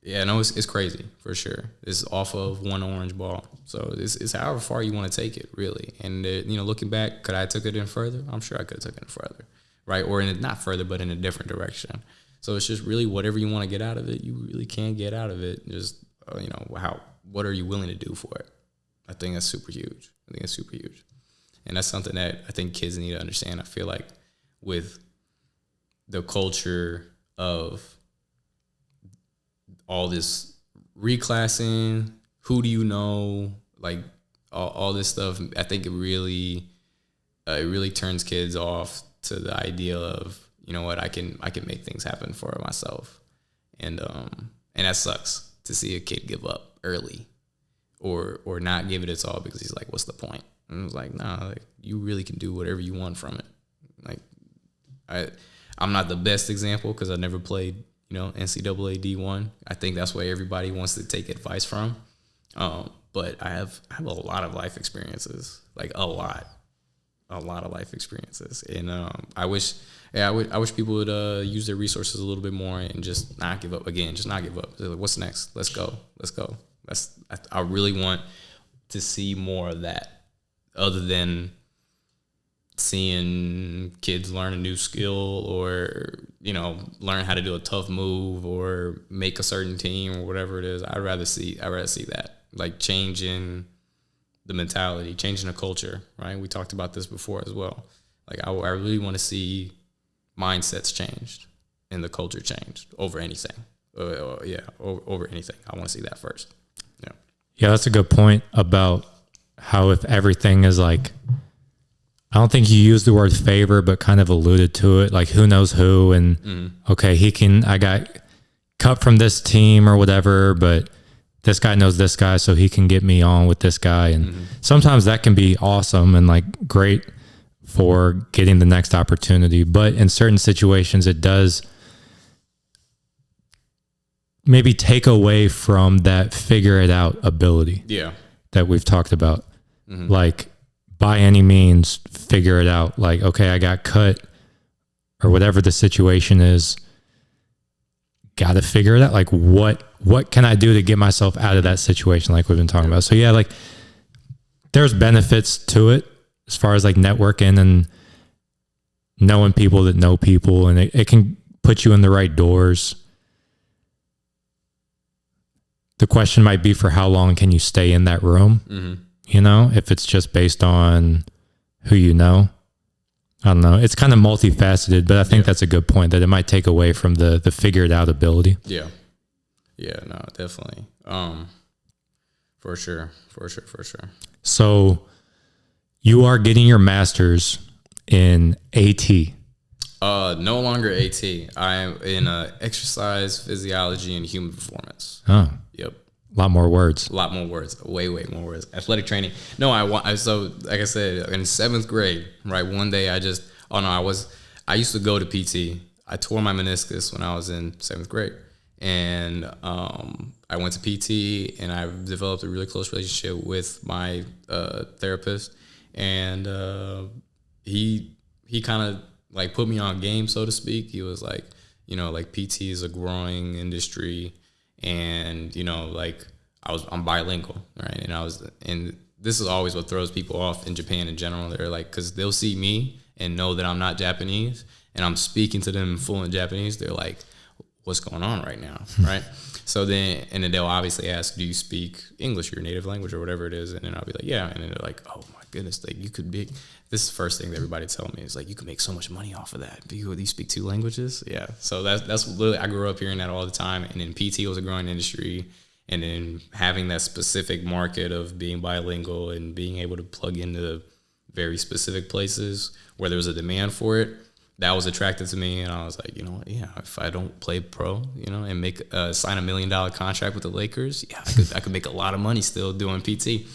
it's crazy for sure. It's off of one orange ball. So it's however far you want to take it, really. And, looking back, could I have took it in further? I'm sure I could have taken it further, right? Or not further, but in a different direction. So it's just really whatever you want to get out of it, you really can get out of it. Just, what are you willing to do for it? I think that's super huge. And that's something that I think kids need to understand. I feel like with the culture of all this reclassing, who do you know, like all this stuff. I think it really turns kids off to the idea of, you know what, I can make things happen for myself, and that sucks to see a kid give up early, or not give it its all because he's like, what's the point? And I was like, nah, like, you really can do whatever you want from it. Like, I'm not the best example because I never played, NCAA D1. I think that's where everybody wants to take advice from. But I have a lot of life experiences, like a lot of life experiences, and I wish people would use their resources a little bit more and just not give up. Again, just not give up. They're like, what's next? Let's go. I really want to see more of that, other than seeing kids learn a new skill, or learn how to do a tough move or make a certain team or whatever it is. I'd rather see that, like changing the mentality, changing the culture, right? We talked about this before as well. Like I really want to see mindsets changed and the culture changed over anything. Over anything. I want to see that first.
Yeah, that's a good point about how if everything is like, I don't think you used the word favor, but kind of alluded to it, like who knows who, and okay, I got cut from this team or whatever, but this guy knows this guy, so he can get me on with this guy. And sometimes that can be awesome and like great for getting the next opportunity. But in certain situations, it does maybe take away from that figure it out ability that we've talked about. Like, by any means, figure it out. Like, okay, I got cut or whatever the situation is. Got to figure it out. Like, what can I do to get myself out of that situation? Like we've been talking about. So yeah, like there's benefits to it as far as like networking and knowing people that know people, and it can put you in the right doors. The question might be, for how long can you stay in that room? If it's just based on who you know. I don't know. It's kind of multifaceted, but I think that's a good point, that it might take away from the figure it out ability.
Yeah, no, definitely. For sure.
So you are getting your master's in AT.
No longer AT. I'm in exercise physiology and human performance.
Oh,
yep.
A lot more words.
Way more words. Athletic training. No, so like I said, in 7th grade, right? One day I used to go to PT. I tore my meniscus when I was in 7th grade. And I went to PT, and I developed a really close relationship with my therapist. And he kind of like put me on game, so to speak. He was like, like PT is a growing industry, and like I'm bilingual, right? And this is always what throws people off in Japan in general. They're like, because they'll see me and know that I'm not Japanese, and I'm speaking to them in fluent Japanese. They're like, what's going on right now, right? So then they'll obviously ask, do you speak English, your native language, or whatever it is? And then I'll be like, yeah. And then they're like, oh my goodness, like you could be. This is the first thing that everybody tell me is like, you can make so much money off of that. Do you speak 2 languages? Yeah. So that's literally, I grew up hearing that all the time. And then PT was a growing industry, and then having that specific market of being bilingual and being able to plug into very specific places where there was a demand for it, that was attractive to me. And I was like, if I don't play pro, and make sign $1 million contract with the Lakers, I could make a lot of money still doing PT.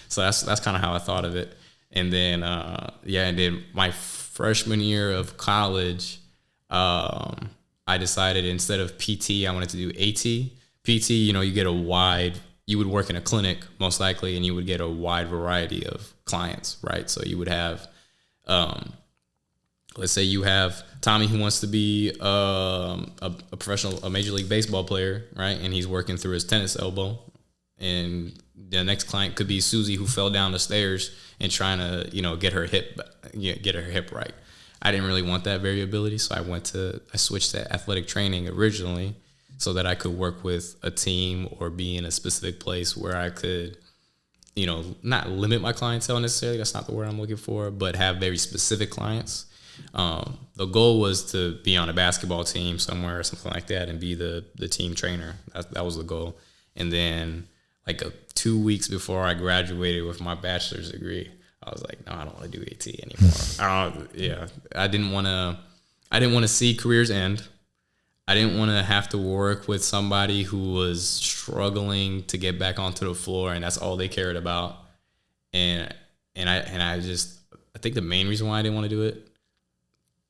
So that's kind of how I thought of it. And then and then my freshman year of college, I decided instead of PT, I wanted to do AT. PT, you would work in a clinic most likely, and you would get a wide variety of clients, right? So you would have, let's say you have Tommy who wants to be a Major League Baseball player, right? And he's working through his tennis elbow. And the next client could be Susie, who fell down the stairs and trying to, get her hip right. I didn't really want that variability, so I switched to athletic training originally, so that I could work with a team or be in a specific place where I could, not limit my clientele necessarily. That's not the word I'm looking for, but have very specific clients. The goal was to be on a basketball team somewhere or something like that and be the team trainer. That was the goal. And then like 2 weeks before I graduated with my bachelor's degree, I was like, no, I don't want to do AT anymore. I didn't want to see careers end. I didn't want to have to work with somebody who was struggling to get back onto the floor, and that's all they cared about. And I think the main reason why I didn't want to do it,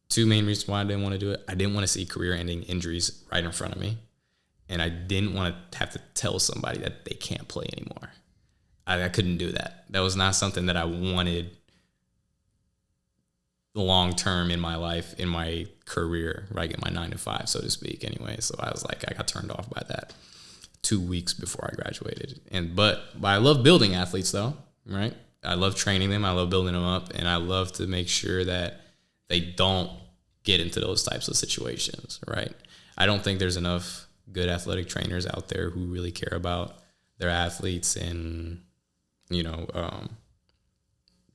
two main reasons why I didn't want to do it, I didn't want to see career-ending injuries right in front of me, and I didn't want to have to tell somebody that they can't play anymore. I couldn't do that. That was not something that I wanted long term in my life, in my career, right? In my 9 to 5, so to speak. Anyway, so I was like, I got turned off by that 2 weeks before I graduated. But I love building athletes, though, right? I love training them. I love building them up, and I love to make sure that they don't get into those types of situations, right? I don't think there's enough good athletic trainers out there who really care about their athletes and,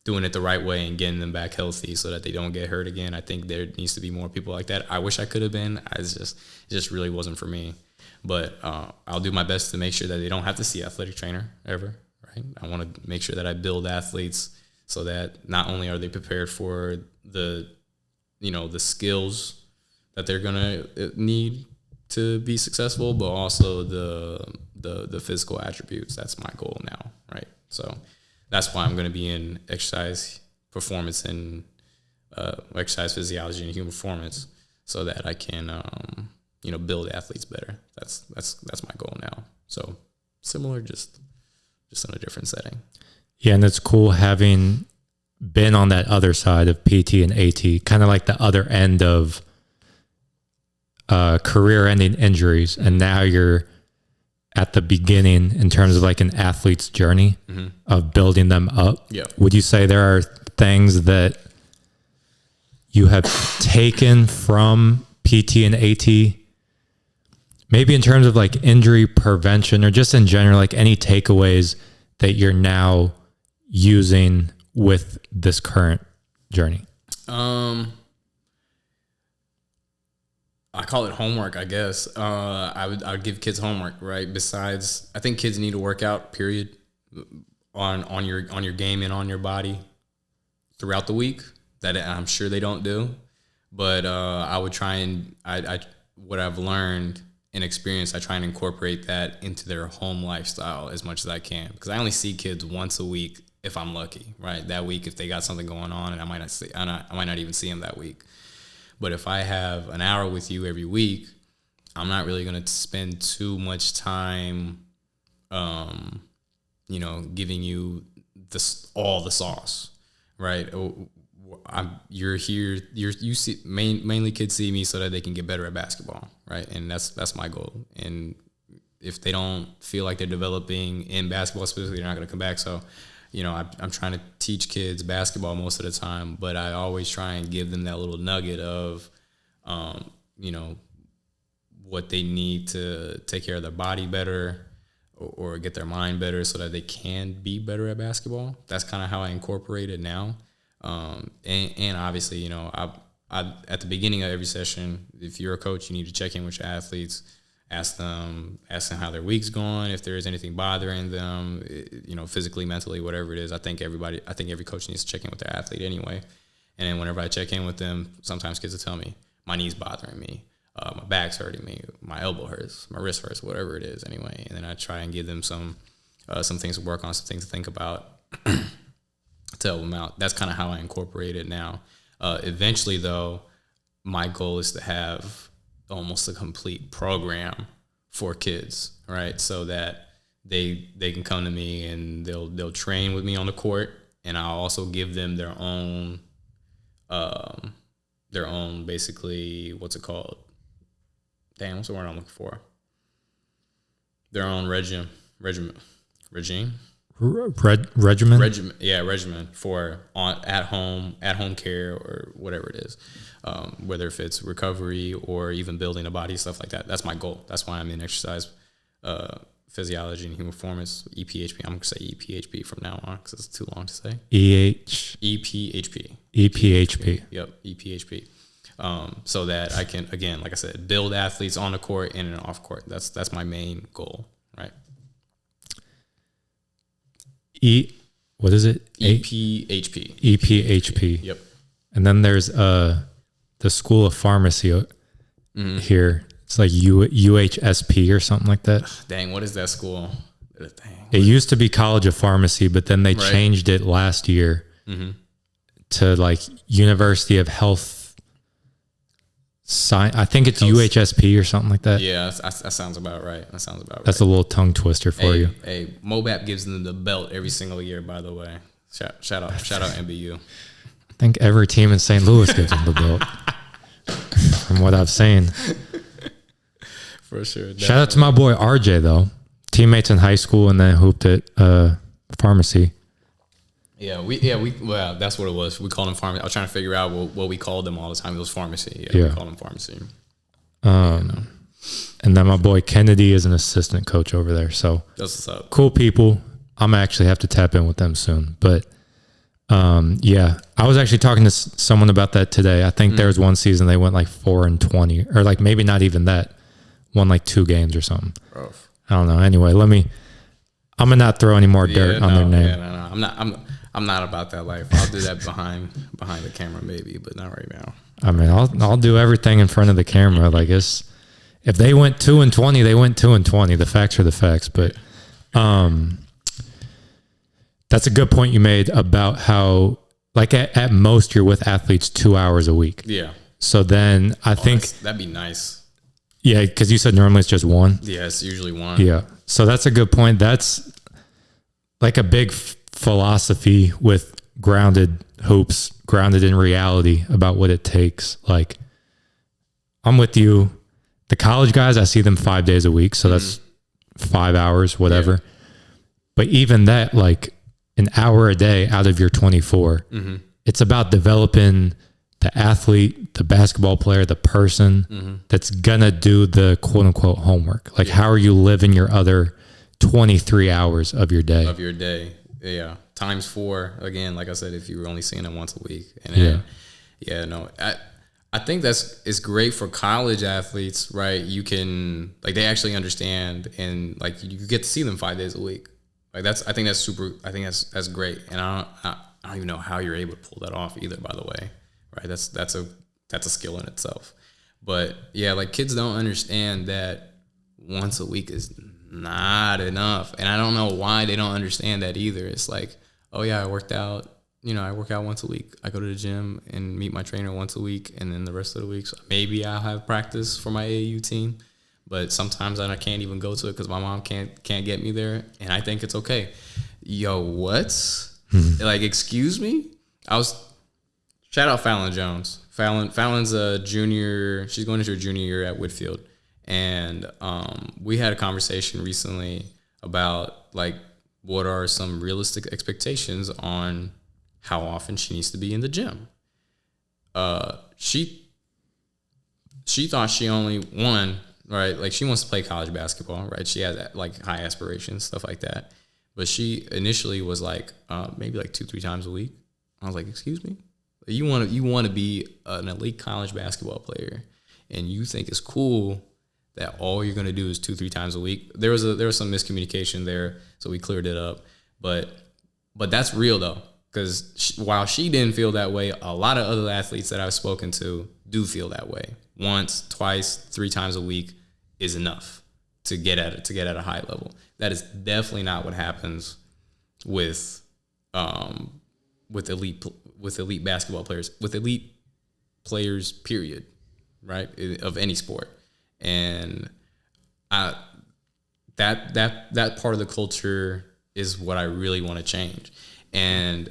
doing it the right way and getting them back healthy so that they don't get hurt again. I think there needs to be more people like that. I wish I could have been. It just really wasn't for me. But I'll do my best to make sure that they don't have to see an athletic trainer ever, right? I want to make sure that I build athletes so that not only are they prepared for the skills that they're going to need to be successful, but also the physical attributes. That's my goal now, right? So that's why I'm going to be in exercise performance and exercise physiology and human performance, so that I can build athletes better. That's my goal now. So similar, just in a different setting.
Yeah, and it's cool having been on that other side of PT and AT, kind of like the other end of career-ending injuries, and now you're at the beginning in terms of like an athlete's journey of building them up.
Yeah.
Would you say there are things that you have taken from PT and AT, maybe in terms of like injury prevention or just in general, like any takeaways that you're now using with this current journey?
I call it homework, I guess. I would give kids homework, right? Besides, I think kids need to work out, period, on your game and on your body throughout the week. That I'm sure they don't do, but I would try and what I've learned and experienced, I try and incorporate that into their home lifestyle as much as I can, because I only see kids once a week if I'm lucky, right? That week, if they got something going on, and I might not even see them that week. But if I have an hour with you every week, I'm not really going to spend too much time, giving you all the sauce, right? You're here. You see, mainly kids see me so that they can get better at basketball, right? And that's my goal. And if they don't feel like they're developing in basketball specifically, they're not going to come back. So, I'm trying to teach kids basketball most of the time, but I always try and give them that little nugget of, what they need to take care of their body better or get their mind better so that they can be better at basketball. That's kind of how I incorporate it now. And obviously, I at the beginning of every session, if you're a coach, you need to check in with your athletes. Ask them how their week's going, if there is anything bothering them, physically, mentally, whatever it is. I think every coach needs to check in with their athlete anyway. And then whenever I check in with them, sometimes kids will tell me, my knee's bothering me, my back's hurting me, my elbow hurts, my wrist hurts, whatever it is anyway. And then I try and give them some things to work on, some things to think about to help them out. That's kind of how I incorporate it now. Eventually, though, my goal is to have almost a complete program for kids, right? So that they can come to me and they'll train with me on the court, and I'll also give them their own basically, what's it called? Damn, what's the word I'm looking for? Their own regime. Regimen, for at home care or whatever it is, whether if it's recovery or even building a body, stuff like that. That's my goal. That's why I'm in exercise Physiology and Human Performance, EPHP. I'm going to say EPHP from now on because it's too long to say. EPHP.
EPHP.
Yep, EPHP. So that I can, again, like I said, build athletes on the court and off court. That's my main goal, right?
What is it?
EPHP.
EPHP.
Yep.
And then there's the School of Pharmacy here. It's like UHSP or something like that.
Dang, what is that school?
It used to be College of Pharmacy, but then they changed it last year to like University of Health Science. I think it's UHSP or something like that.
Yeah, that sounds about right.
That's a little tongue twister for you.
Hey, MOBAP gives them the belt every single year, by the way. Shout out MBU.
I think every team in St. Louis gives them the belt, from what I've seen.
For sure. Definitely.
Shout out to my boy RJ though. Teammates in high school and then hooped at Pharmacy.
Well, that's what it was. We called him Pharmacy. I was trying to figure out what we called them all the time. It was Pharmacy. We called him Pharmacy.
And then my boy Kennedy is an assistant coach over there. So
that's what's up.
Cool people. I'm actually have to tap in with them soon. But I was actually talking to someone about that today. I think there was one season they went like 4-20, or like maybe not even that. Won like 2 games or something.
Rough.
I don't know. Anyway, I'm gonna not throw any more dirt on their name.
No. I'm not about that life. I'll do that behind the camera maybe, but not right now.
I mean, I'll do everything in front of the camera. Like if they went 2-20, they went 2-20. The facts are the facts. But that's a good point you made about how like at most you're with athletes 2 hours a week.
Yeah.
So then I think
that'd be nice.
Yeah, because you said normally it's just 1.
Yeah, it's usually 1.
Yeah. So that's a good point. That's like a big philosophy with grounded hoops, grounded in reality about what it takes. Like, I'm with you. The college guys, I see them 5 days a week. So that's 5 hours, whatever. Yeah. But even that, like an hour a day out of your 24, it's about developing the athlete, the basketball player, the person that's gonna do the quote unquote homework. Like, how are you living your other 23 hours of your day?
Yeah. Times 4. Again, like I said, if you were only seeing them once a week. And I think it's great for college athletes, right? You can, like, they actually understand and like you get to see them 5 days a week. Like I think that's great. And I don't even know how you're able to pull that off either, by the way. Right, that's a skill in itself, but yeah, like kids don't understand that once a week is not enough, and I don't know why they don't understand that either. It's like, oh yeah, I work out once a week. I go to the gym and meet my trainer once a week, and then the rest of the weeks maybe I'll have practice for my AAU team, but sometimes I can't even go to it because my mom can't get me there, and I think it's okay. Yo, what? Like, excuse me? Shout out Fallon Jones. Fallon's a junior. She's going into her junior year at Whitfield. And we had a conversation recently about, like, what are some realistic expectations on how often she needs to be in the gym. She thought she only won, right? Like, she wants to play college basketball, right? She has, like, high aspirations, stuff like that. But she initially was like, maybe like 2-3 times a week. I was like, excuse me? You want to be an elite college basketball player, and you think it's cool that all you're going to do is 2-3 times a week. There was some miscommunication there, so we cleared it up. But that's real though, because while she didn't feel that way, a lot of other athletes that I've spoken to do feel that way. Once, twice, 3 times a week is enough to get at a high level. That is definitely not what happens with elite basketball players, with elite players, period, right, of any sport. And that part of the culture is what I really want to change. And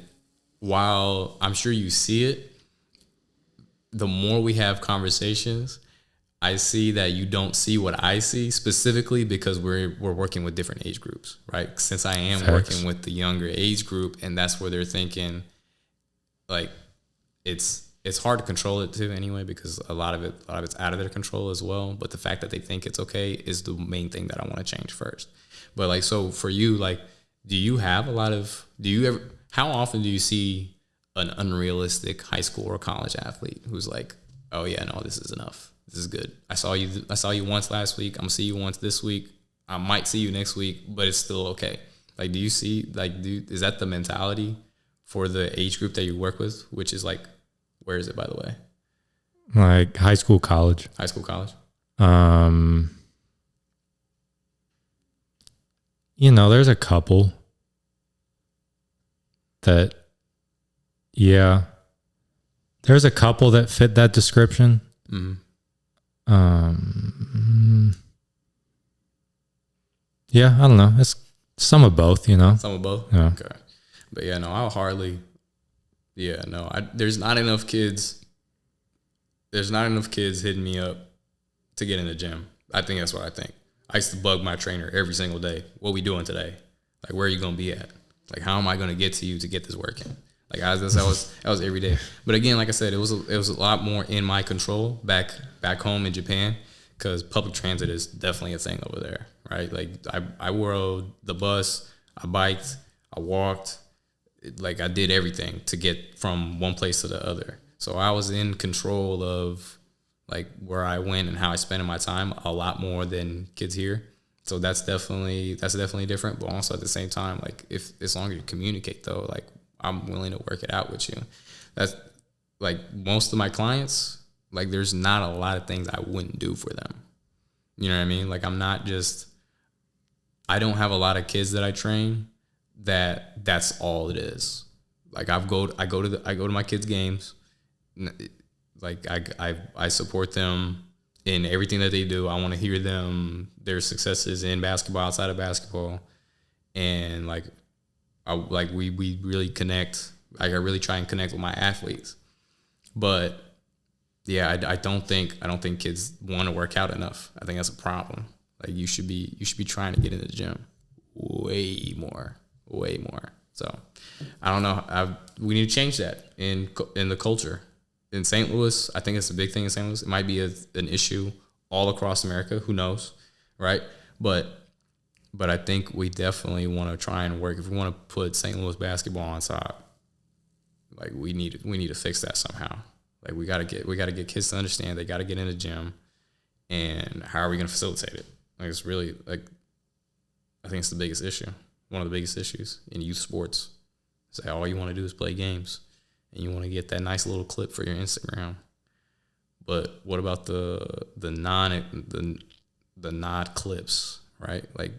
while I'm sure you see it, the more we have conversations, I see that you don't see what I see, specifically because we're working with different age groups, right? Since I am working with the younger age group, and that's where they're thinking, like, it's it's hard to control it too anyway, because a lot of it's out of their control as well. But the fact that they think it's okay is the main thing that I want to change first. But like, so for you, like, how often do you see an unrealistic high school or college athlete who's like, oh yeah, no, this is enough. This is good. I saw you once last week. I'm gonna see you once this week. I might see you next week, but it's still okay. Like, do you see, like, is that the mentality for the age group that you work with? Which is like, where is it, by the way?
Like high school, college.
High school, college.
There's a couple that, yeah, there's a couple that fit that description.
Mm-hmm.
Yeah, I don't know. It's some of both,
Some of both?
Yeah.
Okay. But yeah, no, there's not enough kids. There's not enough kids hitting me up to get in the gym. I think that's what I think. I used to bug my trainer every single day. What we doing today? Like, where are you going to be at? Like, how am I going to get to you to get this working? Like, that was every day. But again, like I said, it was a lot more in my control back home in Japan, because public transit is definitely a thing over there, right? Like, I rode the bus, I biked, I walked, like, I did everything to get from one place to the other. So I was in control of, like, where I went and how I spent my time a lot more than kids here. So that's definitely different. But also at the same time, like, as long as you communicate, though, like, I'm willing to work it out with you. That's, like, most of my clients, like, there's not a lot of things I wouldn't do for them. You know what I mean? Like, I don't have a lot of kids that I train that's all it is. Like, I go to my kids' games. Like, I support them in everything that they do. I want to hear their successes in basketball, outside of basketball, and we really connect. Like, I really try and connect with my athletes. But yeah, I don't think kids want to work out enough. I think that's a problem. Like, you should be trying to get in the gym way more. So I don't know. We need to change that in the culture. In St. Louis, I think it's a big thing in St. Louis. It might be an issue all across America. Who knows, right? But I think we definitely want to try and work. If we want to put St. Louis basketball on top, like, we need to fix that somehow. Like, we gotta get kids to understand they gotta get in the gym, and how are we gonna facilitate it? Like, it's really, like, I think it's the biggest issue. One of the biggest issues in youth sports. It's like, all you want to do is play games, and you want to get that nice little clip for your Instagram. But what about the not clips, right? Like,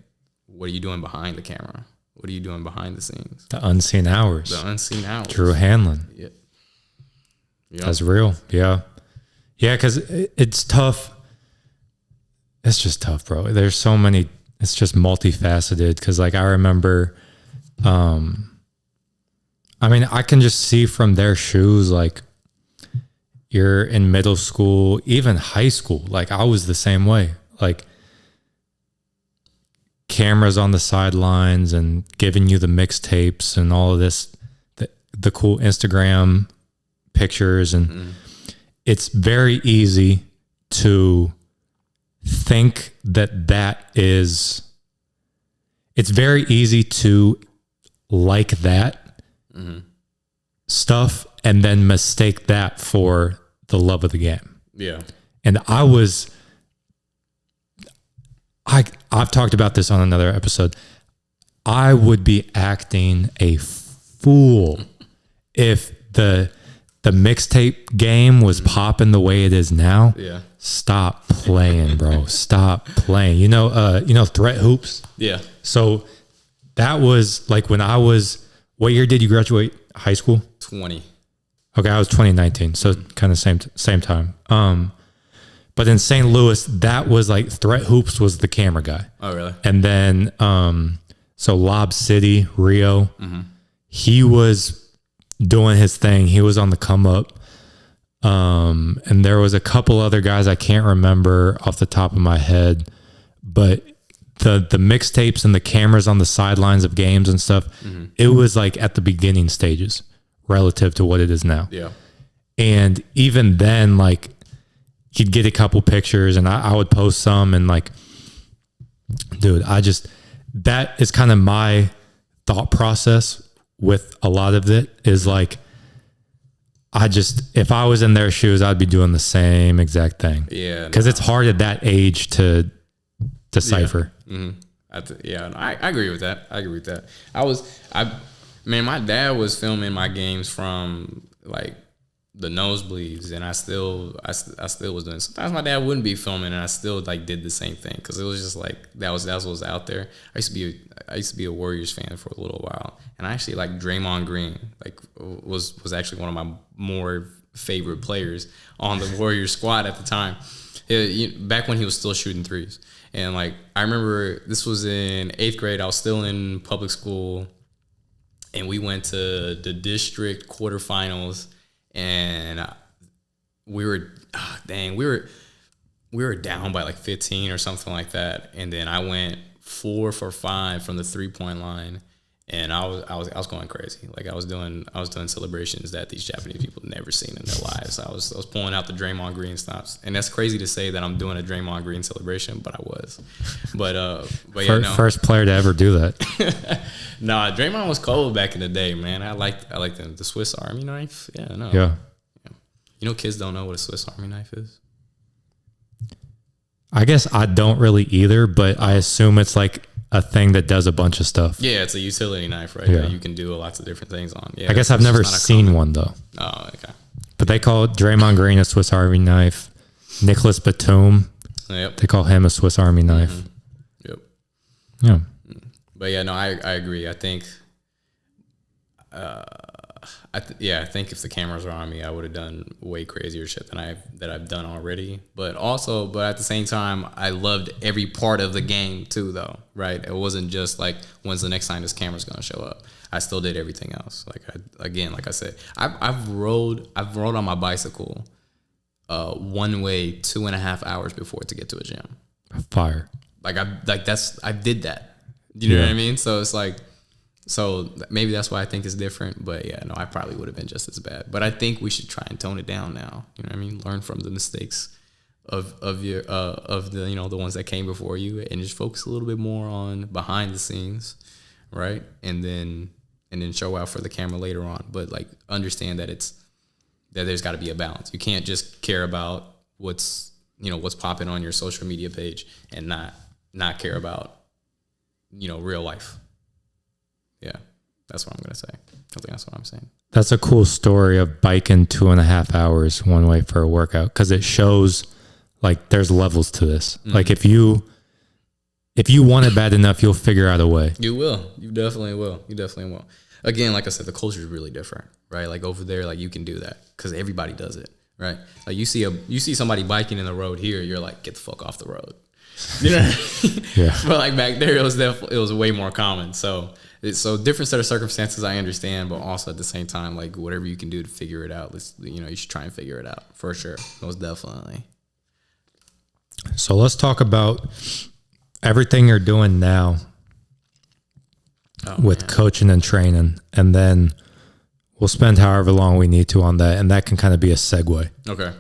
what are you doing behind the camera? What are you doing behind the scenes?
The unseen hours. Drew Hanlon.
Yeah.
That's real. Yeah. Yeah, because it's tough. It's just tough, bro. There's so many. It's just multifaceted. Because, like, I remember, I can just see from their shoes, like, you're in middle school, even high school. Like, I was the same way. Like, cameras on the sidelines and giving you the mixtapes and all of this, the cool Instagram pictures. And it's very easy to think it's very easy to like that stuff and then mistake that for the love of the game.
Yeah.
And I've talked about this on another episode. I would be acting a fool if the mixtape game was popping the way it is now.
Yeah.
Stop playing, bro. Stop playing. You know Threat Hoops?
Yeah.
So that was like when I was, what year did you graduate high school?
20.
Okay, I was 2019. So kind of same time. But in St. Louis, that was like Threat Hoops was the camera guy.
Oh, really?
And then, so Lob City, Rio, he was doing his thing. He was on the come up. And there was a couple other guys I can't remember off the top of my head, but the mixtapes and the cameras on the sidelines of games and stuff, it was like at the beginning stages relative to what it is now.
Yeah.
And even then, like, he'd get a couple pictures and I would post some, and like, dude, that is kind of my thought process with a lot of it, is like, if I was in their shoes, I'd be doing the same exact thing.
Yeah.
Because it's hard at that age to decipher.
Yeah. Mm-hmm. I agree with that. My dad was filming my games from like the nosebleeds, and I still was doing. Sometimes my dad wouldn't be filming, and I still like did the same thing because it was just like that was what was out there. I used to be a Warriors fan for a little while, and I actually like Draymond Green. Like was actually one of my more favorite players on the Warriors squad at the time. Back when he was still shooting threes, and like I remember this was in 8th grade. I was still in public school, and we went to the district quarterfinals. And we were down by like 15 or something like that. And then I went 4 for 5 from the 3-point line, and I was going crazy. Like I was doing celebrations that these Japanese people never seen in their lives. I was pulling out the Draymond Green stops, and that's crazy to say that I'm doing a Draymond Green celebration, but I was. But yeah, no.
First player to ever do that.
Nah, Draymond was cold back in the day, man. I liked the Swiss Army knife. Yeah, no.
Yeah.
You know, kids don't know what a Swiss Army knife is.
I guess I don't really either, but I assume it's like a thing that does a bunch of stuff.
Yeah, it's a utility knife, right?
Yeah.
That you can do lots of different things on. Yeah,
I guess I've never seen one though.
Oh, okay.
But they call Draymond Green a Swiss Army knife. Nicholas Batum,
yep.
They call him a Swiss Army knife.
Mm-hmm. Yep.
Yeah.
But yeah, no, I agree. I think, I think if the cameras were on me, I would have done way crazier shit than I've done already. But at the same time, I loved every part of the game too, though. Right? It wasn't just like, when's the next time this camera's gonna show up? I still did everything else. Like I said, I've rode on my bicycle, one way 2.5 hours before to get to a gym.
Fire.
I did that. You know what I mean? So it's like, so maybe that's why I think it's different. But yeah, no, I probably would have been just as bad. But I think we should try and tone it down now. You know what I mean? Learn from the mistakes of the the ones that came before you, and just focus a little bit more on behind the scenes, right? And then show out for the camera later on. But like, understand that there's got to be a balance. You can't just care about what's popping on your social media page and not care about real life. Yeah, that's what I'm gonna say. I think that's what I'm saying.
That's a cool story of biking 2.5 hours one way for a workout, because it shows like there's levels to this. Mm-hmm. Like if you want it bad enough, you'll figure out a way.
You will. You definitely will. Again, like I said, the culture is really different, right? Like over there, like you can do that because everybody does it, right? Like you see somebody biking in the road here, you're like, get the fuck off the road. You know what I mean? Yeah. But like back there, it was way more common. So different set of circumstances, I understand, but also at the same time, like whatever you can do to figure it out, you should try and figure it out for sure. Most definitely.
So let's talk about everything you're doing now with coaching and training, and then we'll spend however long we need to on that, and that can kind of be a segue. Okay.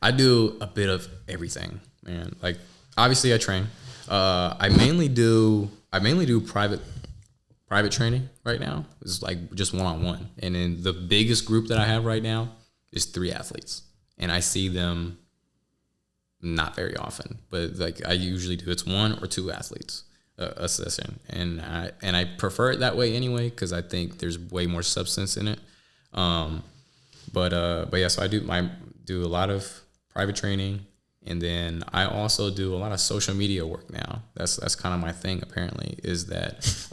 I do a bit of everything, man. Like, obviously, I train. I mainly do private training right now. It's like just one-on-one. And then the biggest group that I have right now is 3 athletes. And I see them not very often, but like I usually do, it's 1 or 2 athletes a session. And I prefer it that way anyway, because I think there's way more substance in it. But yeah, so I do a lot of private training. And then I also do a lot of social media work now. That's kind of my thing, apparently, is that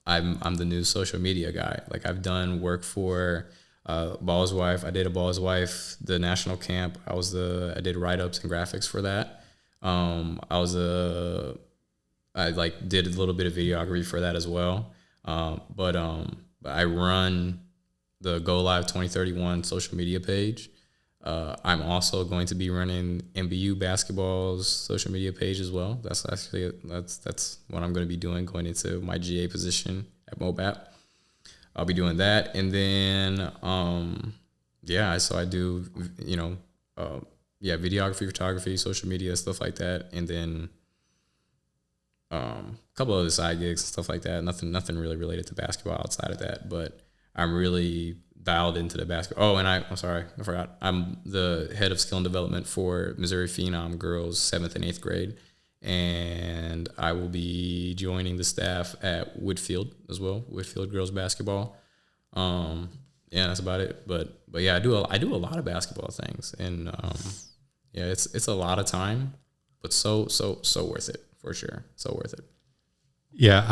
I'm the new social media guy. Like I've done work for Ball's Wife. I did a Ball's Wife, the national camp. I did write-ups and graphics for that. I did a little bit of videography for that as well. But I run the Go Live 2031 social media page. I'm also going to be running MBU basketball's social media page as well. That's what I'm going to be doing going into my GA position at MOBAP. I'll be doing that, and then Yeah, so I do, videography, photography, social media, stuff like that, and then a couple other side gigs and stuff like that. Nothing really related to basketball outside of that, but I'm really dialed into the basketball. Oh, and I'm sorry, I forgot. I'm the head of skill and development for Missouri Phenom girls 7th and 8th grade, and I will be joining the staff at Whitfield as well. Whitfield girls basketball. Yeah, that's about it. But yeah, I do a lot of basketball things, and it's a lot of time, but so worth it for sure. So worth it.
Yeah,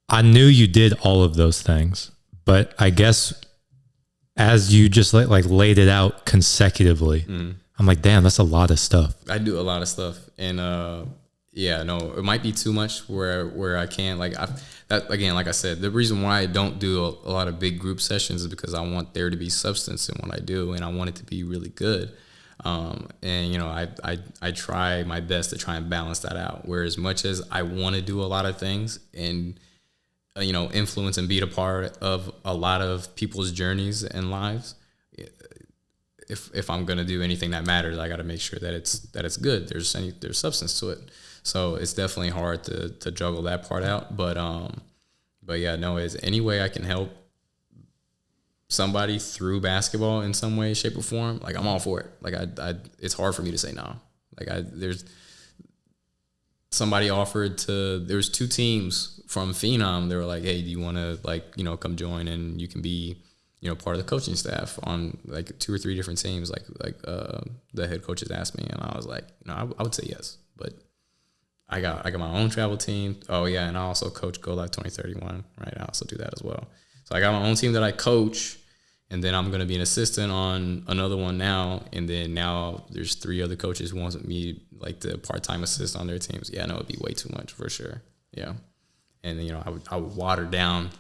I knew you did all of those things, but I guess as you just like laid it out consecutively, I'm like, damn, that's a lot of stuff.
I do a lot of stuff, and it might be too much where I can't like that again. Like I said, the reason why I don't do a lot of big group sessions is because I want there to be substance in what I do, and I want it to be really good. I try my best to try and balance that out. Where as much as I want to do a lot of things and influence and be a part of a lot of people's journeys and lives, if I'm gonna do anything that matters, I got to make sure that it's good. There's substance to it. So it's definitely hard to juggle that part out. But yeah, no, is any way I can help somebody through basketball in some way, shape, or form, like I'm all for it. Like it's hard for me to say no. Like there's somebody offered there was 2 teams from Phenom. They were like, hey, do you want to come join and you can be part of the coaching staff on like 2 or 3 different teams. The head coaches asked me, and I was like, I would say yes, but I got my own travel team. Oh yeah, and I also coach Go Live 2031. Right, I also do that as well. So I got my own team that I coach, and then I'm gonna be an assistant on another one now. And then now there's 3 other coaches who want me like to part-time assist on their teams. Yeah, no, it'd be way too much for sure. Yeah, and then I would water down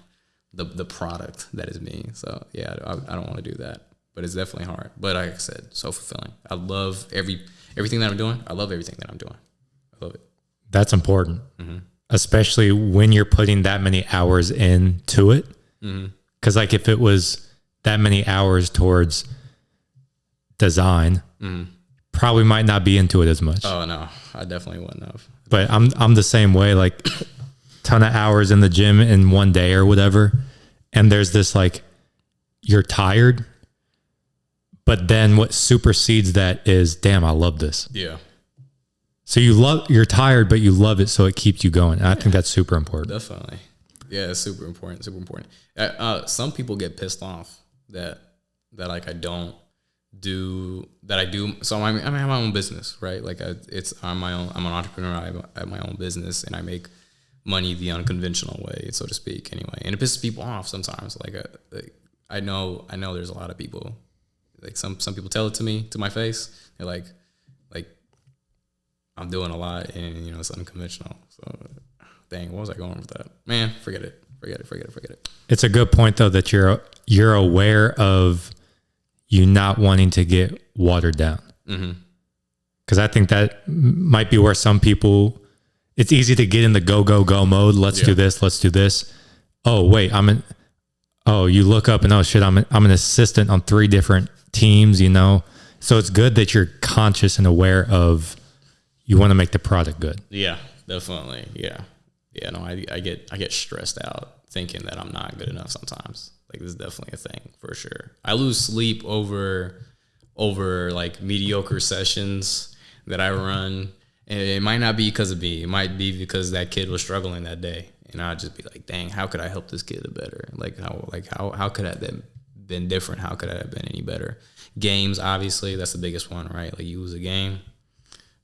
the product that is me. So yeah, I don't want to do that, but it's definitely hard. But like I said, so fulfilling. I love everything that I'm doing. I love everything that I'm doing. I love it.
That's important, especially when you're putting that many hours into it. Because like if it was that many hours towards design, probably might not be into it as much.
Oh no, I definitely wouldn't have.
But I'm the same way. Like ton of hours in the gym in one day or whatever, and there's this like you're tired, but then what supersedes that is, damn, I love this.
Yeah.
So you're tired, but you love it, so it keeps you going. And I think that's super important.
Definitely. Yeah, it's super important. Super important. Some people get pissed off that like I don't do that. I do. So I have my own business, right? Like I'm an entrepreneur. I have my own business, and I make money the unconventional way, so to speak. Anyway, and it pisses people off sometimes. Like I know there's a lot of people. Like some people tell it to me to my face. They're like I'm doing a lot, and it's unconventional. So, dang, what was I going with that? Man, forget it.
It's a good point though that you're aware of you not wanting to get watered down. Because I think that might be where some people. It's easy to get in the go mode. Let's do this. Oh wait, you look up and oh shit, I'm an assistant on 3 different teams. So it's good that you're conscious and aware of. You want to make the product good.
Yeah, definitely. Yeah. No, I get stressed out thinking that I'm not good enough sometimes. Like this is definitely a thing for sure. I lose sleep over like mediocre sessions that I run, and it might not be because of me. It might be because that kid was struggling that day, and I'd just be like, dang, how could I help this kid better? How could that have been different? How could that have been any better? Games, obviously, that's the biggest one, right? Like you lose a game.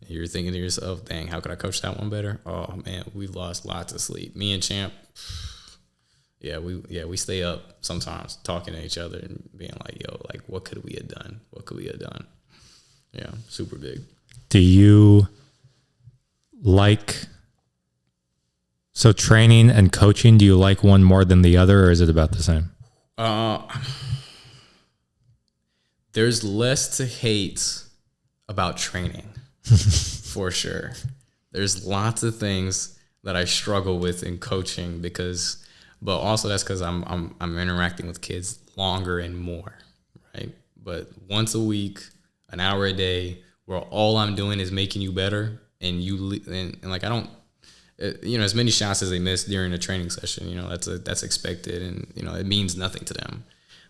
You're thinking to yourself, dang, how could I coach that one better? Oh man, we've lost lots of sleep. Me and Champ, we stay up sometimes talking to each other and being like, yo, like what could we have done? Yeah, super big.
Do you like training and coaching? Do you like one more than the other, or is it about the same?
There's less to hate about training. For sure. There's lots of things that I struggle with in coaching because But also that's because I'm interacting with kids longer and more, right? But once a week, an hour a day, where all I'm doing is making you better, and like I don't, as many shots as they miss during a training session, that's expected, and it means nothing to them.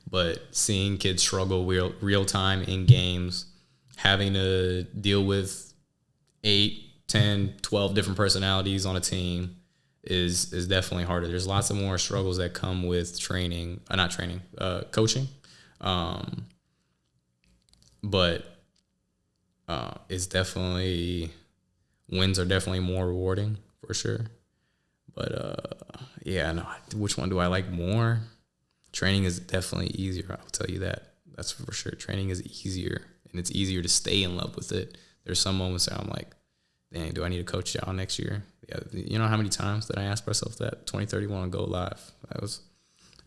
But seeing kids struggle real time in games, having to deal with 8, 10, 12 different personalities on a team is definitely harder. There's lots of more struggles that come with coaching. But it's definitely, wins are definitely more rewarding for sure. But which one do I like more? Training is definitely easier. I'll tell you that. That's for sure. Training is easier, and it's easier to stay in love with it. There's some moments that I'm like, dang, do I need to coach y'all next year? Yeah, you know how many times that I asked myself that 2030 want to go live? I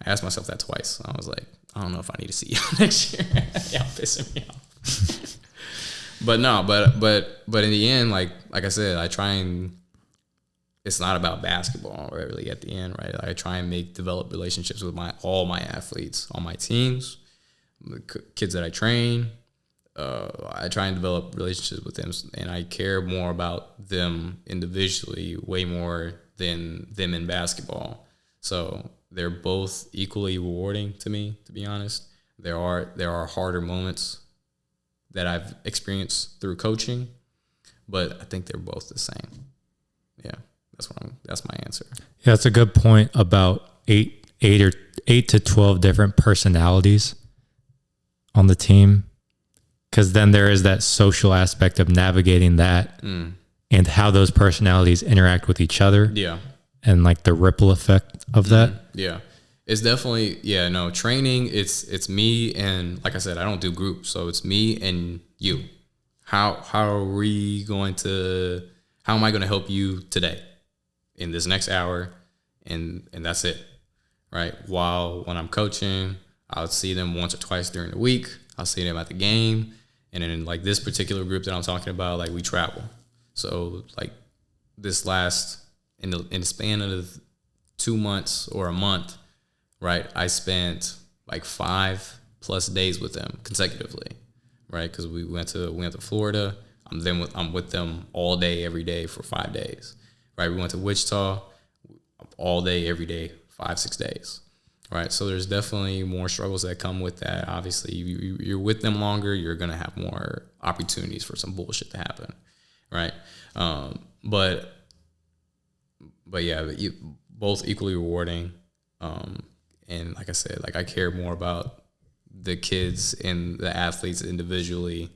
asked myself that twice. I was like, I don't know if I need to see y'all next year. Y'all pissing me off. But no, but in the end, like I said, I try and, it's not about basketball really at the end, right? I try and develop relationships with all my athletes on my teams, the kids that I train. I try and develop relationships with them, and I care more about them individually way more than them in basketball. So they're both equally rewarding to me, to be honest. There are harder moments that I've experienced through coaching, but I think they're both the same. Yeah, that's my answer.
Yeah, that's a good point about 8 to 12 different personalities on the team. Because then there is that social aspect of navigating that and how those personalities interact with each other.
Yeah.
And like the ripple effect of that.
Yeah. It's definitely, training, it's me, and like I said, I don't do groups. So it's me and you. How am I going to help you today in this next hour? And that's it. Right. When I'm coaching, I'll see them once or twice during the week. I'll see them at the game. And then in like this particular group that I'm talking about, like we travel. So like this in the span of 2 months or a month, right, I spent like 5+ days with them consecutively, right? Because we went to Florida. I'm with them all day, every day for 5 days, right? We went to Wichita all day, every day, 5-6 days. Right, so there's definitely more struggles that come with that. Obviously, you're with them longer, you're gonna have more opportunities for some bullshit to happen, right? But yeah, both equally rewarding. And like I said, like I care more about the kids and the athletes individually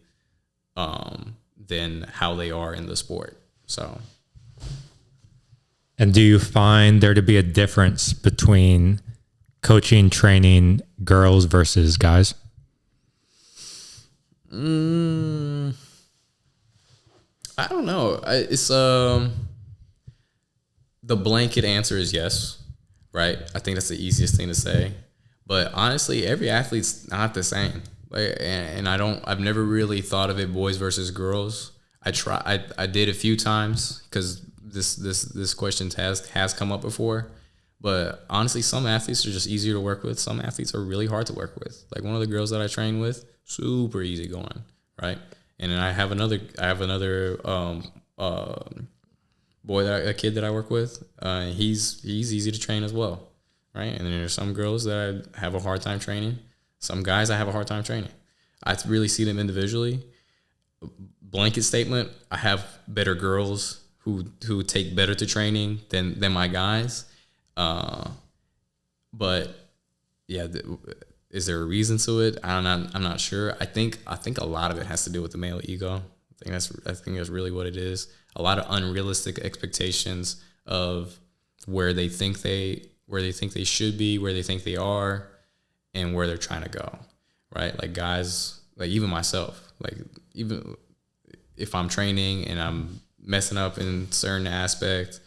than how they are in the sport. So.
And do you find there to be a difference between coaching, training girls versus guys?
I don't know. It's the blanket answer is yes, right? I think that's the easiest thing to say. But honestly, every athlete's not the same. And I've never really thought of it boys versus girls. I did a few times because this question has come up before. But honestly, some athletes are just easier to work with. Some athletes are really hard to work with. Like one of the girls that I train with, super easy going, right? And then I have another a kid that I work with. He's easy to train as well, right? And then there's some girls that I have a hard time training. Some guys I have a hard time training. I really see them individually. Blanket statement: I have better girls who take better to training than my guys. But yeah, is there a reason to it? I'm not sure. I think a lot of it has to do with the male ego. I think that's really what it is. A lot of unrealistic expectations of where they think they should be, where they think they are, and where they're trying to go. Right? Like guys, like even myself, like even if I'm training and I'm messing up in certain aspect,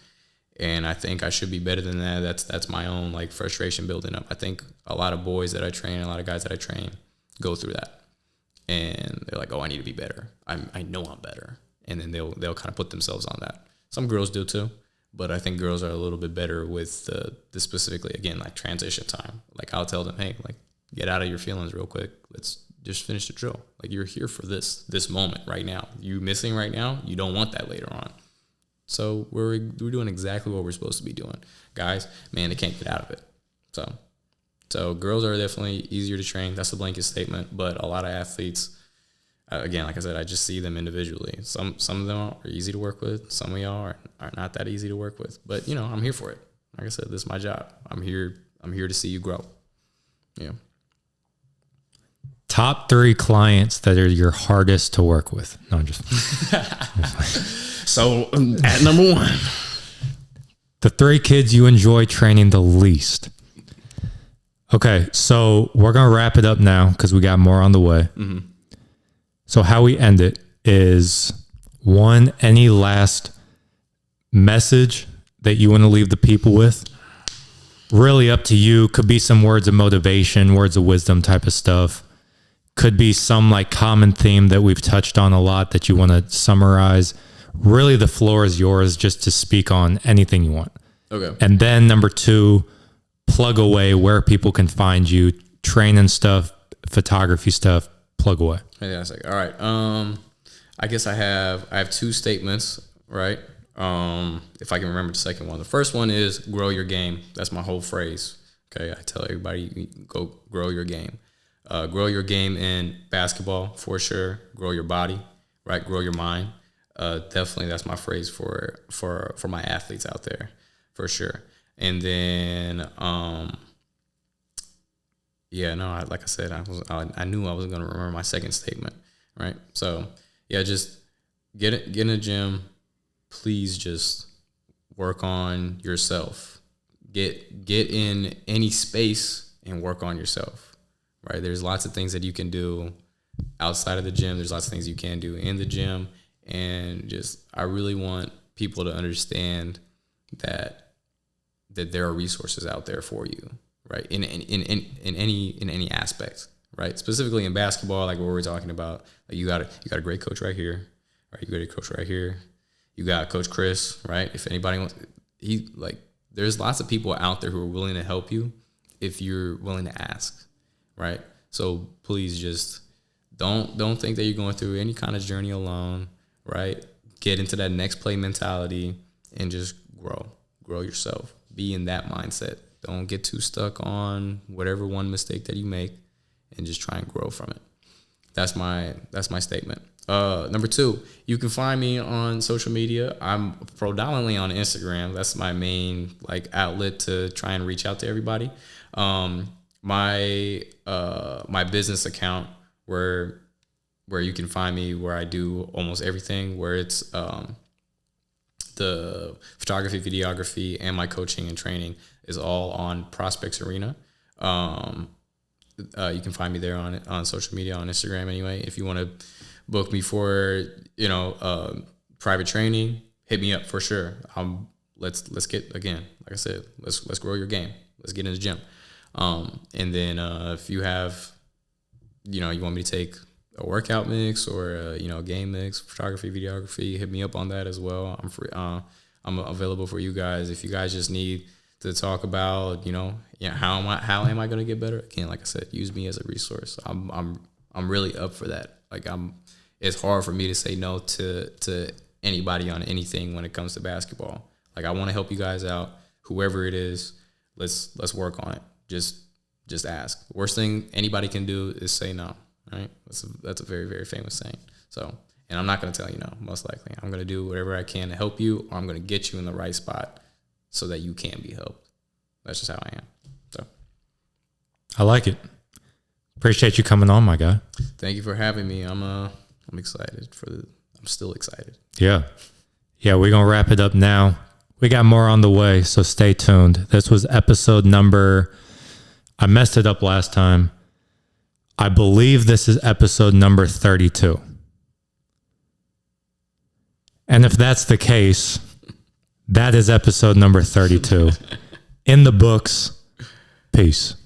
and I think I should be better than that. That's my own like frustration building up. I think a lot of boys that I train, a lot of guys that I train go through that. And they're like, oh, I need to be better. I know I'm better. And then they'll kind of put themselves on that. Some girls do too. But I think girls are a little bit better with the specifically, again, like transition time. Like I'll tell them, hey, like get out of your feelings real quick. Let's just finish the drill. Like you're here for this moment right now. You missing right now. You don't want that later on. So we're doing exactly what we're supposed to be doing. Guys, man, they can't get out of it. So girls are definitely easier to train. That's a blanket statement. But a lot of athletes, again, like I said, I just see them individually. Some of them are easy to work with. Some of y'all are not that easy to work with. But I'm here for it. Like I said, this is my job. I'm here to see you grow. Yeah.
Top 3 clients that are your hardest to work with. No, I'm just.
So at number 1,
the 3 kids you enjoy training the least. Okay, so we're gonna wrap it up now because we got more on the way.
Mm-hmm.
So how we end it is 1, any last message that you want to leave the people with? Really up to you. Could be some words of motivation, words of wisdom type of stuff. Could be some like common theme that we've touched on a lot that you want to summarize. Really, the floor is yours just to speak on anything you want.
Okay.
And then number 2, plug away where people can find you, training stuff, photography stuff, plug away.
Fantastic. All right. I guess I have 2 statements, right? If I can remember the second one. The first one is grow your game. That's my whole phrase. Okay. I tell everybody, go grow your game. Grow your game in basketball for sure. Grow your body, right? Grow your mind. Definitely that's my phrase for my athletes out there for sure. And then, like I said, I knew I was going to remember my second statement, right? So yeah, just get in the gym. Please just work on yourself. Get in any space and work on yourself, right? There's lots of things that you can do outside of the gym. There's lots of things you can do in the gym. And I really want people to understand that there are resources out there for you, right? In any aspect, right? Specifically in basketball, like what we're talking about, like you got a great coach right here, right? You got a coach right here. You got Coach Chris, right? If anybody wants, there's lots of people out there who are willing to help you if you're willing to ask, right? So please just don't think that you're going through any kind of journey alone, right? Get into that next play mentality and just grow yourself. Be in that mindset. Don't get too stuck on whatever one mistake that you make and just try and grow from it. That's my statement. Number 2, you can find me on social media. I'm predominantly on Instagram. That's my main outlet to try and reach out to everybody. My business account where you can find me, where I do almost everything, where it's the photography, videography, and my coaching and training is all on Prospects Arena. You can find me there on social media, on Instagram anyway. If you want to book me for private training, hit me up for sure. Let's get, again, like I said, let's grow your game. Let's get in the gym. And then if you have, you want me to take a workout mix or a game mix, photography, videography, hit me up on that as well. I'm free. I'm available for you guys. If you guys just need to talk about, how am I going to get better? Again, like I said, use me as a resource. I'm really up for that. It's hard for me to say no to anybody on anything when it comes to basketball. I want to help you guys out, whoever it is. Let's work on it. Just ask. The worst thing anybody can do is say no. Right? That's a very, very famous saying. So, and I'm not going to tell you no, most likely. I'm going to do whatever I can to help you, or I'm going to get you in the right spot so that you can be helped. That's just how I am. So,
I like it. Appreciate you coming on, my guy.
Thank you for having me. I'm excited I'm still excited.
Yeah. We're going to wrap it up now. We got more on the way, so stay tuned. This was episode number, I messed it up last time. I believe this is episode number 32. And if that's the case, that is episode number 32. In the books. Peace.